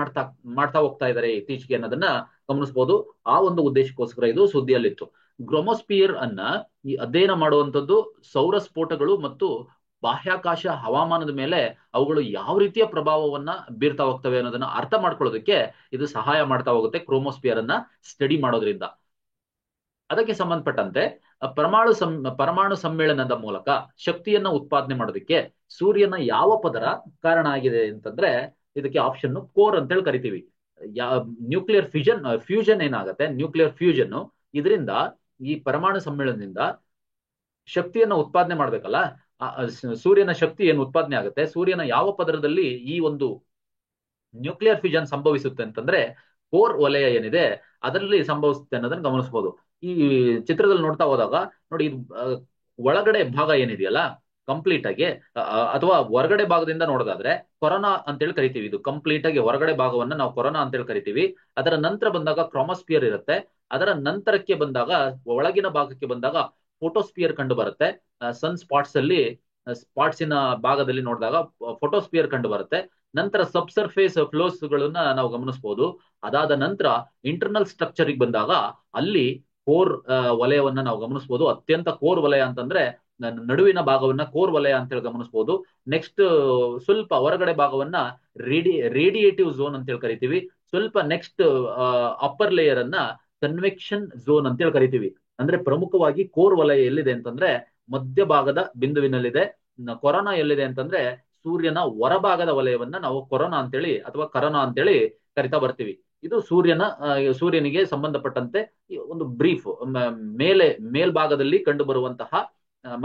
ಮಾಡ್ತಾ ಹೋಗ್ತಾ ಇದ್ದಾರೆ ಇತ್ತೀಚೆಗೆ ಅನ್ನೋದನ್ನ ಗಮನಿಸಬಹುದು. ಆ ಒಂದು ಉದ್ದೇಶಕ್ಕೋಸ್ಕರ ಇದು ಸುದ್ದಿಯಲ್ಲಿತ್ತು. ಕ್ರೋಮೋಸ್ಪಿಯರ್ ಅನ್ನ ಈ ಅಧ್ಯಯನ ಮಾಡುವಂತದ್ದು ಸೌರ ಸ್ಫೋಟಗಳು ಮತ್ತು ಬಾಹ್ಯಾಕಾಶ ಹವಾಮಾನದ ಮೇಲೆ ಅವುಗಳು ಯಾವ ರೀತಿಯ ಪ್ರಭಾವವನ್ನ ಬೀರ್ತಾ ಹೋಗ್ತವೆ ಅನ್ನೋದನ್ನ ಅರ್ಥ ಮಾಡ್ಕೊಳ್ಳೋದಕ್ಕೆ ಇದು ಸಹಾಯ ಮಾಡ್ತಾ ಹೋಗುತ್ತೆ, ಕ್ರೋಮೋಸ್ಪಿಯರ್ ಅನ್ನ ಸ್ಟಡಿ ಮಾಡೋದ್ರಿಂದ. ಅದಕ್ಕೆ ಸಂಬಂಧಪಟ್ಟಂತೆ ಪರಮಾಣು ಸಮ್ಮೇಳನದ ಮೂಲಕ ಶಕ್ತಿಯನ್ನ ಉತ್ಪಾದನೆ ಮಾಡೋದಕ್ಕೆ ಸೂರ್ಯನ ಯಾವ ಪದರ ಕಾರಣ ಆಗಿದೆ ಅಂತಂದ್ರೆ ಇದಕ್ಕೆ ಆಪ್ಷನ್ ಕೋರ್ ಅಂತೇಳಿ ಕರಿತೀವಿ. ನ್ಯೂಕ್ಲಿಯರ್ ಫ್ಯೂಷನ್ ಏನಾಗುತ್ತೆ, ನ್ಯೂಕ್ಲಿಯರ್ ಫ್ಯೂಷನ್, ಇದರಿಂದ ಈ ಪರಮಾಣು ಸಮ್ಮೇಳನದಿಂದ ಶಕ್ತಿಯನ್ನ ಉತ್ಪಾದನೆ ಮಾಡ್ಬೇಕಲ್ಲ, ಸೂರ್ಯನ ಶಕ್ತಿ ಏನು ಉತ್ಪಾದನೆ ಆಗುತ್ತೆ, ಸೂರ್ಯನ ಯಾವ ಪದರದಲ್ಲಿ ಈ ಒಂದು ನ್ಯೂಕ್ಲಿಯರ್ ಫ್ಯೂಷನ್ ಸಂಭವಿಸುತ್ತೆ ಅಂತಂದ್ರೆ ಕೋರ್ ವಲಯ ಏನಿದೆ ಅದರಲ್ಲಿ ಸಂಭವಿಸುತ್ತೆ ಅನ್ನೋದನ್ನ ಗಮನಿಸಬಹುದು. ಈ ಚಿತ್ರದಲ್ಲಿ ನೋಡ್ತಾ ಹೋದಾಗ ನೋಡಿ, ಇದು ಒಳಗಡೆ ಭಾಗ ಏನಿದೆಯಲ್ಲ ಕಂಪ್ಲೀಟ್ ಆಗಿ, ಅಥವಾ ಹೊರಗಡೆ ಭಾಗದಿಂದ ನೋಡೋದಾದ್ರೆ ಕೊರೋನಾ ಅಂತೇಳಿ ಕರಿತೀವಿ. ಇದು ಕಂಪ್ಲೀಟ್ ಆಗಿ ಹೊರಗಡೆ ಭಾಗವನ್ನ ನಾವು ಕೊರೋನಾ ಅಂತೇಳಿ ಕರಿತೀವಿ. ಅದರ ನಂತರ ಬಂದಾಗ ಕ್ರೋಮೋಸ್ಪಿಯರ್ ಇರುತ್ತೆ. ಅದರ ನಂತರಕ್ಕೆ ಬಂದಾಗ ಒಳಗಿನ ಭಾಗಕ್ಕೆ ಬಂದಾಗ ಫೋಟೋಸ್ಪಿಯರ್ ಕಂಡು ಬರುತ್ತೆ. ಸನ್ ಸ್ಪಾಟ್ಸಿನ ಭಾಗದಲ್ಲಿ ನೋಡಿದಾಗ ಫೋಟೋಸ್ಪಿಯರ್ ಕಂಡು ಬರುತ್ತೆ. ನಂತರ ಸಬ್ಸರ್ಫೇಸ್ ಫ್ಲೋಸ್ ಗಳನ್ನ ನಾವು ಗಮನಿಸಬಹುದು. ಅದಾದ ನಂತರ ಇಂಟರ್ನಲ್ ಸ್ಟ್ರಕ್ಚರ್ ಬಂದಾಗ ಅಲ್ಲಿ ಕೋರ್ ವಲಯವನ್ನ ನಾವು ಗಮನಿಸಬಹುದು. ಅತ್ಯಂತ ಕೋರ್ ವಲಯ ಅಂತಂದ್ರೆ ನಡುವಿನ ಭಾಗವನ್ನ ಕೋರ್ ವಲಯ ಅಂತೇಳಿ ಗಮನಿಸಬಹುದು. ನೆಕ್ಸ್ಟ್ ಸ್ವಲ್ಪ ಹೊರಗಡೆ ಭಾಗವನ್ನ ರೇಡಿಯೇಟಿವ್ ಝೋನ್ ಅಂತೇಳಿ ಕರಿತೀವಿ. ಸ್ವಲ್ಪ ನೆಕ್ಸ್ಟ್ ಅಪ್ಪರ್ ಲೇಯರ್ ಅನ್ನ ಕನ್ವೆಕ್ಷನ್ ಝೋನ್ ಅಂತೇಳಿ ಕರಿತೀವಿ. ಅಂದ್ರೆ ಪ್ರಮುಖವಾಗಿ ಕೋರ್ ವಲಯ ಎಲ್ಲಿದೆ ಅಂತಂದ್ರೆ ಮಧ್ಯಭಾಗದ ಬಿಂದುವಿನಲ್ಲಿದೆ. ಕೊರೋನಾ ಎಲ್ಲಿದೆ ಅಂತಂದ್ರೆ ಸೂರ್ಯನ ಹೊರಭಾಗದ ವಲಯವನ್ನ ನಾವು ಕೊರೋನಾ ಅಂತೇಳಿ ಅಥವಾ ಕರೋನಾ ಅಂತೇಳಿ ಕರಿತಾ ಬರ್ತೀವಿ. ಇದು ಸೂರ್ಯನಿಗೆ ಸಂಬಂಧಪಟ್ಟಂತೆ ಈ ಒಂದು ಬ್ರೀಫ್ ಮೇಲೆ ಮೇಲ್ಭಾಗದಲ್ಲಿ ಕಂಡು ಬರುವಂತಹ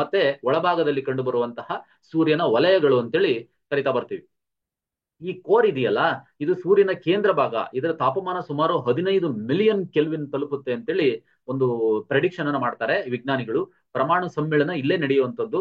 ಮತ್ತೆ ಒಳಭಾಗದಲ್ಲಿ ಕಂಡು ಬರುವಂತಹ ಸೂರ್ಯನ ವಲಯಗಳು ಅಂತೇಳಿ ಕರಿತಾ ಬರ್ತೀವಿ. ಈ ಕೋರ್ ಇದೆಯಲ್ಲ, ಇದು ಸೂರ್ಯನ ಕೇಂದ್ರ ಭಾಗ. ಇದರ ತಾಪಮಾನ ಸುಮಾರು 15 ಮಿಲಿಯನ್ ಕೆಲ್ವಿನ್ ತಲುಪುತ್ತೆ ಅಂತೇಳಿ ಒಂದು ಪ್ರೆಡಿಕ್ಷನ್ ಅನ್ನ ಮಾಡ್ತಾರೆ ವಿಜ್ಞಾನಿಗಳು. ಪರಮಾಣು ಸಮ್ಮೇಳನ ಇಲ್ಲೇ ನಡೆಯುವಂತದ್ದು,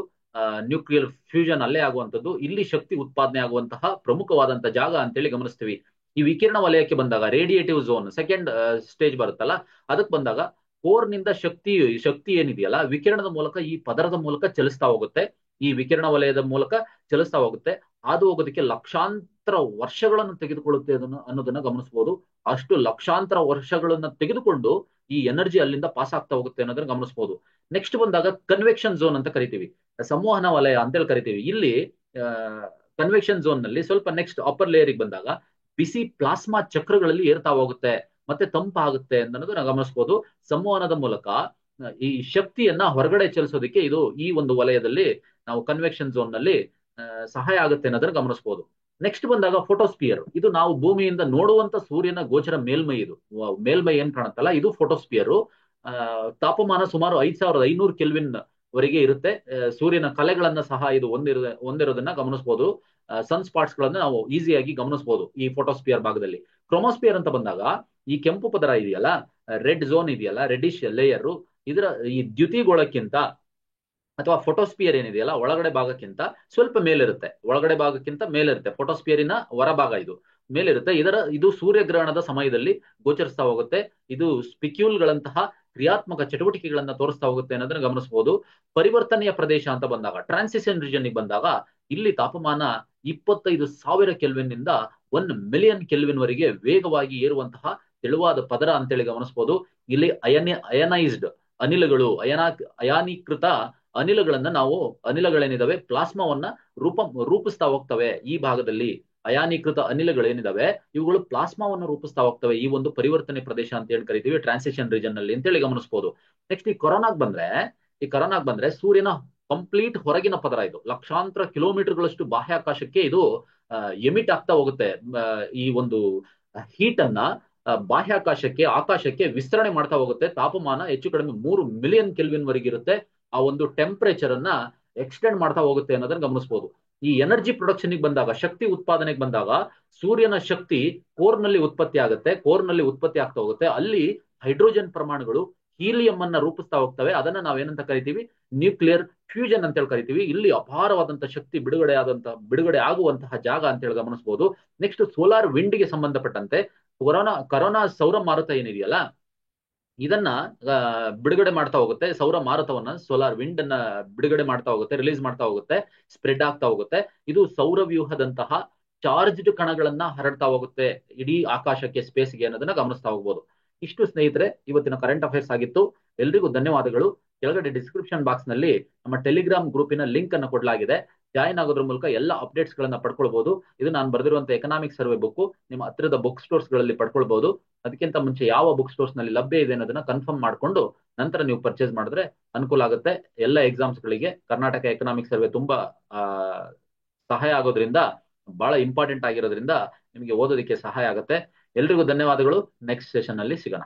ನ್ಯೂಕ್ಲಿಯರ್ ಫ್ಯೂಷನ್ ಅಲ್ಲೇ ಆಗುವಂತದ್ದು, ಇಲ್ಲಿ ಶಕ್ತಿ ಉತ್ಪಾದನೆ ಆಗುವಂತಹ ಪ್ರಮುಖವಾದಂತಹ ಜಾಗ ಅಂತೇಳಿ ಗಮನಿಸ್ತೀವಿ. ಈ ವಿಕಿರಣ ವಲಯಕ್ಕೆ ಬಂದಾಗ ರೇಡಿಯೇಟಿವ್ ಝೋನ್ ಸೆಕೆಂಡ್ ಸ್ಟೇಜ್ ಬರುತ್ತಲ್ಲ, ಅದಕ್ಕೆ ಬಂದಾಗ ಕೋರ್ ನಿಂದ ಶಕ್ತಿ ಏನಿದೆಯಲ್ಲ ವಿಕಿರಣದ ಮೂಲಕ ಈ ಪದರದ ಮೂಲಕ ಚಲಿಸ್ತಾ ಹೋಗುತ್ತೆ. ಈ ವಿಕಿರಣ ವಲಯದ ಮೂಲಕ ಚಲಿಸ್ತಾ ಹೋಗುತ್ತೆ. ಹಾದು ಹೋಗೋದಕ್ಕೆ ಲಕ್ಷಾಂತರ ವರ್ಷಗಳನ್ನು ತೆಗೆದುಕೊಳ್ಳುತ್ತೆ ಅನ್ನೋದನ್ನ ಗಮನಿಸಬಹುದು. ಅಷ್ಟು ಲಕ್ಷಾಂತರ ವರ್ಷಗಳನ್ನ ತೆಗೆದುಕೊಂಡು ಈ ಎನರ್ಜಿ ಅಲ್ಲಿಂದ ಪಾಸ್ ಆಗ್ತಾ ಹೋಗುತ್ತೆ ಅನ್ನೋದನ್ನ ಗಮನಿಸಬಹುದು. ನೆಕ್ಸ್ಟ್ ಬಂದಾಗ ಕನ್ವೆಕ್ಷನ್ ಝೋನ್ ಅಂತ ಕರಿತೀವಿ, ಸಂವಹನ ವಲಯ ಅಂತೇಳಿ ಕರಿತೀವಿ. ಇಲ್ಲಿ ಕನ್ವೆಕ್ಷನ್ ಝೋನ್ ನಲ್ಲಿ ಸ್ವಲ್ಪ ನೆಕ್ಸ್ಟ್ ಅಪ್ಪರ್ ಲೇಯರ್ಗೆ ಬಂದಾಗ ಬಿಸಿ ಪ್ಲಾಸ್ಮಾ ಚಕ್ರಗಳಲ್ಲಿ ಏರ್ತಾ ಹೋಗುತ್ತೆ ಮತ್ತೆ ತಂಪಾಗುತ್ತೆ ಅನ್ನೋದನ್ನ ಗಮನಿಸಬಹುದು. ಸಂವಹನದ ಮೂಲಕ ಈ ಶಕ್ತಿಯನ್ನ ಹೊರಗಡೆ ಚಲಿಸೋದಕ್ಕೆ ಇದು ಈ ಒಂದು ವಲಯದಲ್ಲಿ ನಾವು ಕನ್ವೆಕ್ಷನ್ ಝೋನ್ ನಲ್ಲಿ ಸಹಾಯ ಆಗುತ್ತೆ ಅನ್ನೋದನ್ನ ಗಮನಿಸಬಹುದು. ನೆಕ್ಸ್ಟ್ ಬಂದಾಗ ಫೋಟೋಸ್ಪಿಯರ್, ಇದು ನಾವು ಭೂಮಿಯಿಂದ ನೋಡುವಂತ ಸೂರ್ಯನ ಗೋಚರ ಮೇಲ್ಮೈ. ಇದು ಮೇಲ್ಮೈ ಏನ್ ಕಾಣುತ್ತಲ್ಲ ಇದು ಫೋಟೋಸ್ಪಿಯರ್. ತಾಪಮಾನ ಸುಮಾರು 5500 ಕೆಲ್ವಿನ್ ವರೆಗೆ ಇರುತ್ತೆ. ಸೂರ್ಯನ ಕಲೆಗಳನ್ನ ಸಹ ಇದು ಹೊಂದಿರೋದನ್ನ ಗಮನಿಸಬಹುದು. ಸನ್ ಸ್ಪಾಟ್ಸ್ ಗಳನ್ನ ನಾವು ಈಸಿಯಾಗಿ ಗಮನಿಸಬಹುದು ಈ ಫೋಟೋಸ್ಪಿಯರ್ ಭಾಗದಲ್ಲಿ. ಕ್ರೋಮೋಸ್ಪಿಯರ್ ಅಂತ ಬಂದಾಗ ಈ ಕೆಂಪು ಪದರ ಇದೆಯಲ್ಲ, ರೆಡ್ ಝೋನ್ ಇದೆಯಲ್ಲ, ರೆಡಿಶ್ ಲೇಯರ್, ಇದರ ಈ ದ್ಯುತಿಗೋಳಕ್ಕಿಂತ ಅಥವಾ ಫೋಟೋಸ್ಪಿಯರ್ ಏನಿದೆಯಲ್ಲ ಒಳಗಡೆ ಭಾಗಕ್ಕಿಂತ ಸ್ವಲ್ಪ ಮೇಲಿರುತ್ತೆ. ಒಳಗಡೆ ಭಾಗಕ್ಕಿಂತ ಮೇಲಿರುತ್ತೆ. ಫೋಟೋಸ್ಪಿಯರಿನ ಹೊರಭಾಗ ಇದು ಮೇಲಿರುತ್ತೆ. ಇದು ಸೂರ್ಯಗ್ರಹಣದ ಸಮಯದಲ್ಲಿ ಗೋಚರಿಸ್ತಾ ಹೋಗುತ್ತೆ. ಇದು ಸ್ಪಿಕ್ಯೂಲ್ಗಳಂತಹ ಕ್ರಿಯಾತ್ಮಕ ಚಟುವಟಿಕೆಗಳನ್ನ ತೋರಿಸ್ತಾ ಹೋಗುತ್ತೆ ಅನ್ನೋದನ್ನ ಗಮನಿಸಬಹುದು. ಪರಿವರ್ತನೆಯ ಪ್ರದೇಶ ಅಂತ ಬಂದಾಗ ಟ್ರಾನ್ಸಿಷನ್ ರೀಜನ್ ಬಂದಾಗ ಇಲ್ಲಿ ತಾಪಮಾನ 25,000 ಕೆಲ್ವಿನ್ ನಿಂದ 1 ಮಿಲಿಯನ್ ಕೆಲ್ವಿನ್ ವರೆಗೆ ವೇಗವಾಗಿ ಏರುವಂತಹ ತೆಳುವಾದ ಪದರ ಅಂತೇಳಿ ಗಮನಿಸಬಹುದು. ಇಲ್ಲಿ ಅಯನೈಸ್ಡ್ ಅನಿಲಗಳು, ಅಯಾನೀಕೃತ ಅನಿಲಗಳನ್ನ ನಾವು ಅನಿಲಗಳೇನಿದಾವೆ ಪ್ಲಾಸ್ಮಾವನ್ನ ರೂಪಿಸ್ತಾ ಹೋಗ್ತವೆ. ಈ ಭಾಗದಲ್ಲಿ ಅಯಾನೀಕೃತ ಅನಿಲಗಳೇನಿದಾವೆ ಇವುಗಳು ಪ್ಲಾಸ್ಮಾವನ್ನು ರೂಪಿಸ್ತಾ ಹೋಗ್ತವೆ. ಈ ಒಂದು ಪರಿವರ್ತನೆ ಪ್ರದೇಶ ಅಂತ ಹೇಳಿ ಕರಿತೀವಿ ಟ್ರಾನ್ಸಿಷನ್ ರೀಜನ್ ನಲ್ಲಿ ಅಂತೇಳಿ ಗಮನಿಸಬಹುದು. ನೆಕ್ಸ್ಟ್ ಈ ಕೊರೋನಾಗ್ ಬಂದ್ರೆ ಸೂರ್ಯನ ಕಂಪ್ಲೀಟ್ ಹೊರಗಿನ ಪದರ. ಇದು ಲಕ್ಷಾಂತರ ಕಿಲೋಮೀಟರ್ಗಳಷ್ಟು ಬಾಹ್ಯಾಕಾಶಕ್ಕೆ ಇದು ಎಮಿಟ್ ಆಗ್ತಾ ಹೋಗುತ್ತೆ. ಈ ಒಂದು ಹೀಟ್ ಅನ್ನ ಬಾಹ್ಯಾಕಾಶಕ್ಕೆ ಆಕಾಶಕ್ಕೆ ವಿಸ್ತರಣೆ ಮಾಡ್ತಾ ಹೋಗುತ್ತೆ. ತಾಪಮಾನ ಹೆಚ್ಚು ಕಡಿಮೆ 3 ಮಿಲಿಯನ್ ಕೆಲ್ವಿನ್ ವರೆಗೆ ಇರುತ್ತೆ. ಆ ಒಂದು ಟೆಂಪರೇಚರ್ ಅನ್ನ ಎಕ್ಸ್ಟೆಂಡ್ ಮಾಡ್ತಾ ಹೋಗುತ್ತೆ ಅನ್ನೋದನ್ನ ಗಮನಿಸಬಹುದು. ಈ ಎನರ್ಜಿ ಪ್ರೊಡಕ್ಷನ್ ಬಂದಾಗ, ಶಕ್ತಿ ಉತ್ಪಾದನೆಗೆ ಬಂದಾಗ ಸೂರ್ಯನ ಶಕ್ತಿ ಕೋರ್ನಲ್ಲಿ ಉತ್ಪತ್ತಿ ಆಗುತ್ತೆ. ಕೋರ್ನಲ್ಲಿ ಉತ್ಪತ್ತಿ ಆಗ್ತಾ ಹೋಗುತ್ತೆ. ಅಲ್ಲಿ ಹೈಡ್ರೋಜನ್ ಪ್ರಮಾಣಗಳು ಹೀಲಿಯಂ ಅನ್ನ ರೂಪಿಸ್ತಾ ಹೋಗ್ತವೆ. ಅದನ್ನ ನಾವೇನಂತ ಕರಿತೀವಿ, ನ್ಯೂಕ್ಲಿಯರ್ ಫ್ಯೂಷನ್ ಅಂತ ಹೇಳಿ ಕರಿತೀವಿ. ಇಲ್ಲಿ ಅಪಾರವಾದಂತಹ ಶಕ್ತಿ ಬಿಡುಗಡೆ ಆಗುವಂತಹ ಜಾಗ ಅಂತ ಹೇಳಿ ಗಮನಿಸಬಹುದು. ನೆಕ್ಸ್ಟ್ ಸೋಲಾರ್ ವಿಂಡ್ ಗೆ ಸಂಬಂಧಪಟ್ಟಂತೆ ಕರೋನಾ ಸೌರ ಮಾರುತ ಏನಿದೆಯಲ್ಲ ಇದನ್ನ ಬಿಡುಗಡೆ ಮಾಡ್ತಾ ಹೋಗುತ್ತೆ. ಸೌರ ಮಾರುತವನ್ನ, ಸೋಲಾರ್ ವಿಂಡ್ ಅನ್ನ ಬಿಡುಗಡೆ ಮಾಡ್ತಾ ಹೋಗುತ್ತೆ, ರಿಲೀಸ್ ಮಾಡ್ತಾ ಹೋಗುತ್ತೆ, ಸ್ಪ್ರೆಡ್ ಆಗ್ತಾ ಹೋಗುತ್ತೆ. ಇದು ಸೌರವ್ಯೂಹದಂತಹ ಚಾರ್ಜ್ಡ್ ಕಣಗಳನ್ನ ಹರಡ್ತಾ ಹೋಗುತ್ತೆ ಇಡೀ ಆಕಾಶಕ್ಕೆ, ಸ್ಪೇಸ್ಗೆ ಅನ್ನೋದನ್ನ ಗಮನಿಸ್ತಾ ಹೋಗ್ಬೋದು. ಇಷ್ಟು ಸ್ನೇಹಿತರೆ ಇವತ್ತಿನ ಕರೆಂಟ್ ಅಫೇರ್ಸ್ ಆಗಿತ್ತು. ಎಲ್ರಿಗೂ ಧನ್ಯವಾದಗಳು. ಕೆಳಗಡೆ ಡಿಸ್ಕ್ರಿಪ್ಷನ್ ಬಾಕ್ಸ್ ನಲ್ಲಿ ನಮ್ಮ ಟೆಲಿಗ್ರಾಮ್ ಗ್ರೂಪಿನ ಲಿಂಕ್ ಅನ್ನು ಕೊಡಲಾಗಿದೆ. ಜಾಯಿನ್ ಆಗೋದ್ರ ಮೂಲಕ ಎಲ್ಲ ಅಪ್ಡೇಟ್ಸ್ ಗಳನ್ನ ಪಡ್ಕೊಳ್ಬಹುದು. ಇದು ನಾನು ಬರೆದಿರುವಂತಹ ಎಕನಾಮಿಕ್ ಸರ್ವೆ ಬುಕ್ ನಿಮ್ಮ ಹತ್ತಿರದ ಬುಕ್ ಸ್ಟೋರ್ಸ್ ಗಳಲ್ಲಿ ಪಡ್ಕೊಳ್ಬಹುದು. ಅದಕ್ಕಿಂತ ಮುಂಚೆ ಯಾವ ಬುಕ್ ಸ್ಟೋರ್ಸ್ ನಲ್ಲಿ ಲಭ್ಯ ಇದೆ ಅನ್ನೋದನ್ನ ಕನ್ಫರ್ಮ್ ಮಾಡ್ಕೊಂಡು ನಂತರ ನೀವು ಪರ್ಚೇಸ್ ಮಾಡಿದ್ರೆ ಅನುಕೂಲ ಆಗುತ್ತೆ. ಎಲ್ಲ ಎಕ್ಸಾಮ್ಸ್ ಗಳಿಗೆ ಕರ್ನಾಟಕ ಎಕನಾಮಿಕ್ ಸರ್ವೆ ತುಂಬಾ ಸಹಾಯ ಆಗೋದ್ರಿಂದ, ಬಹಳ ಇಂಪಾರ್ಟೆಂಟ್ ಆಗಿರೋದ್ರಿಂದ ನಿಮಗೆ ಓದೋದಕ್ಕೆ ಸಹಾಯ ಆಗುತ್ತೆ. ಎಲ್ರಿಗೂ ಧನ್ಯವಾದಗಳು. ನೆಕ್ಸ್ಟ್ ಸೆಷನ್ ನಲ್ಲಿ ಸಿಗೋಣ.